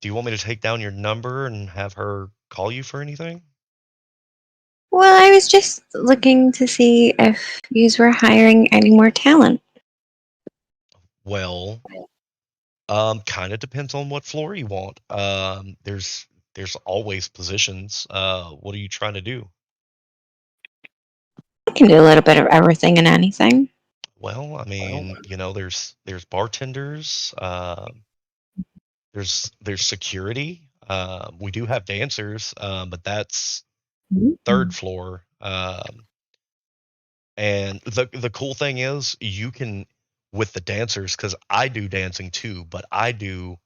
do you want me to take down your number and have her call you for anything? Well, I was just looking to see if you were hiring any more talent. Well, kind of depends on what floor you want. There's always positions. What are you trying to do? I can do a little bit of everything and anything. Well, I mean, there's bartenders. There's security. We do have dancers, but that's third floor. And the cool thing is you can with the dancers because I do dancing too, but I do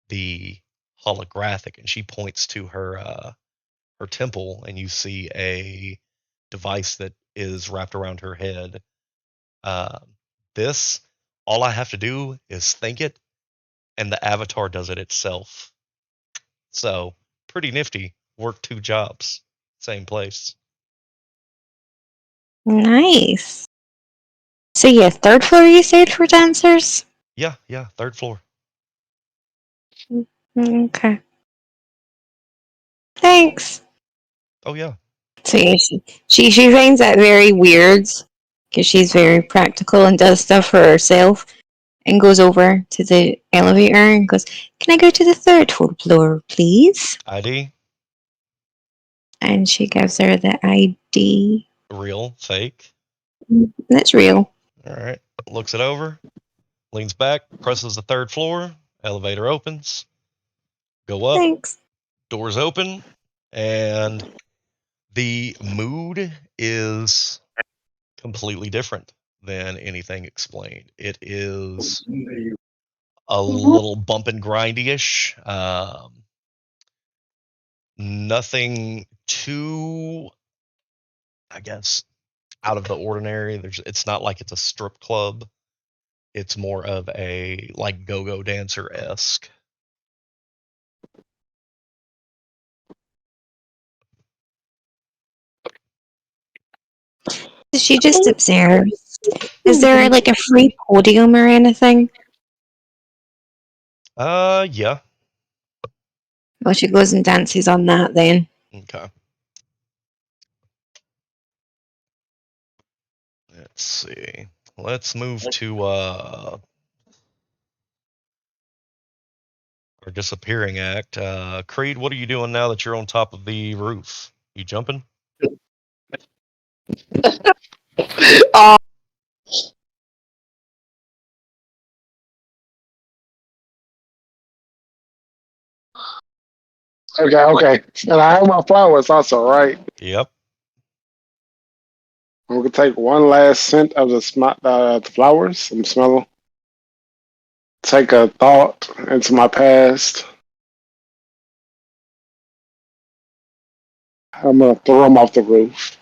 the holographic, and she points to her temple, and you see a device that is wrapped around her head. This all I have to do is think it, and the avatar does it itself. So pretty nifty. Work 2 jobs, same place. Nice. So yeah, third floor you said for dancers? Yeah, 3rd floor. Okay. Thanks. Oh yeah. So yeah, she finds that very weird because she's very practical and does stuff for herself and goes over to the elevator and goes, "Can I go to the 3rd floor, please?" ID? And she gives her the ID. Real? Fake? That's real. All right. Looks it over. Leans back. Presses the 3rd floor. Elevator opens. Go up. Thanks. Doors open. And the mood is completely different than anything explained. It is a little bump and grindy-ish. Nothing too, I guess, out of the ordinary. It's not like it's a strip club. It's more of a like go-go dancer-esque. She just observes. Is there like a free podium or anything? Yeah. Well, she goes and dances on that then. Okay. Let's see. Let's move to our disappearing act. Creed, what are you doing now that you're on top of the roof? You jumping? Uh, okay. And I have my flowers also, right? Yep. I'm gonna take one last scent of the flowers. I'm smelling. Take a thought into my past. I'm gonna throw them off the roof.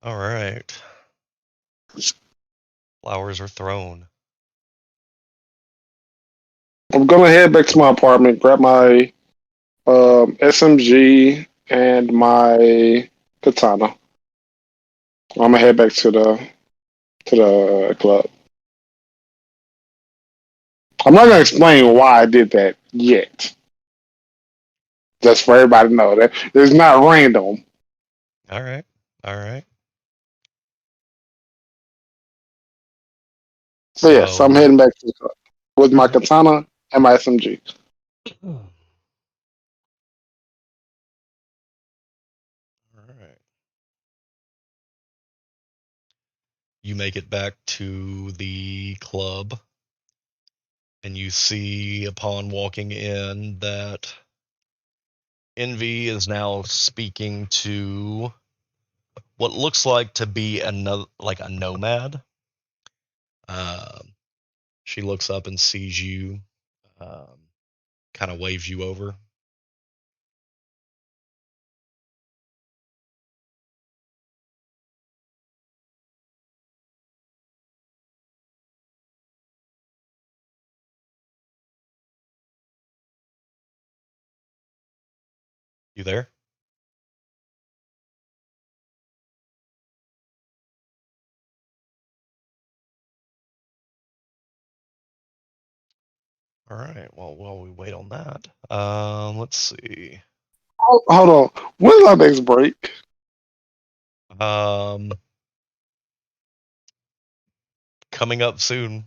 All right. Flowers are thrown. I'm gonna head back to my apartment, grab my SMG and my katana. I'm gonna head back to the club. I'm not gonna explain why I did that yet. Just for everybody to know that it's not random. All right. All right. So yes, I'm So, heading back to the club with my katana and my SMG. all right. You make it back to the club, and you see upon walking in that Envy is now speaking to what looks like to be another, like a nomad. Um, she looks up and sees you, kind of waves you over. You there? All right. Well, while we wait on that, let's see. Hold on. When's our next break? Um, coming up soon.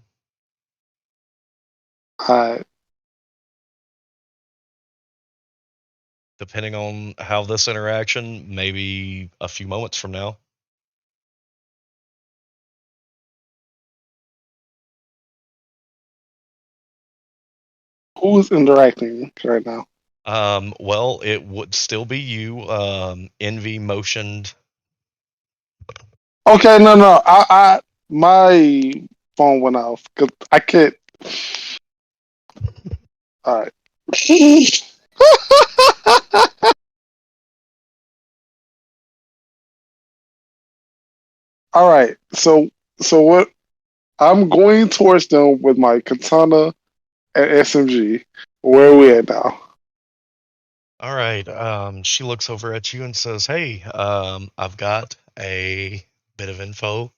I Depending on how this interaction, maybe a few moments from now. who's interacting right now? Well, it would still be you. Envy motioned. Okay, no. My phone went off because I can't. All right. All right. So what? I'm going towards them with my katana and SMG. Where are we at now? All right. She looks over at you and says, "Hey, I've got a bit of info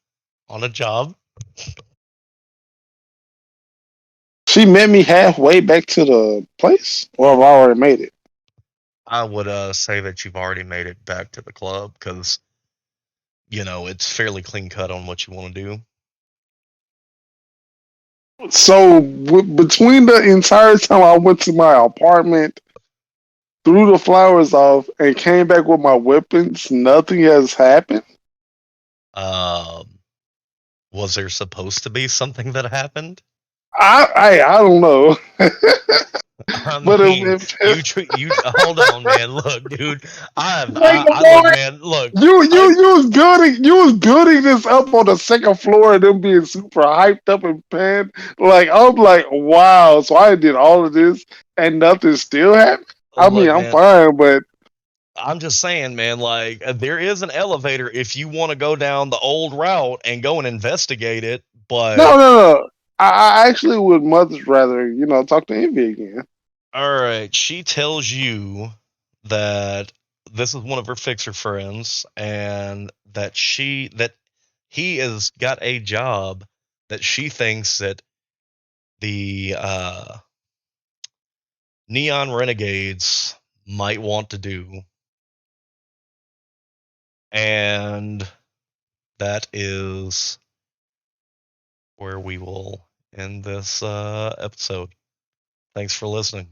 on a job." She met me halfway back to the place, or have I already made it? I would say that you've already made it back to the club because it's fairly clean cut on what you want to do. So between the entire time I went to my apartment, threw the flowers off, and came back with my weapons, nothing has happened. Um, was there supposed to be something that happened? I don't know. I But mean, you hold on, man. Look, dude, like, look, boy, man. Look, you was building this up on the second floor and them being super hyped up and panned. Like I'm like, wow. So I did all of this and nothing still happened. I mean, look, I'm man. fine, but I'm just saying, man. Like, there is an elevator if you want to go down the old route and go and investigate it. no, But no, no. I actually would much rather, talk to Envy again. all right, she tells you that this is one of her fixer friends, and that he has got a job that she thinks that the Neon Renegades might want to do, and that is where we will end this episode. Thanks for listening.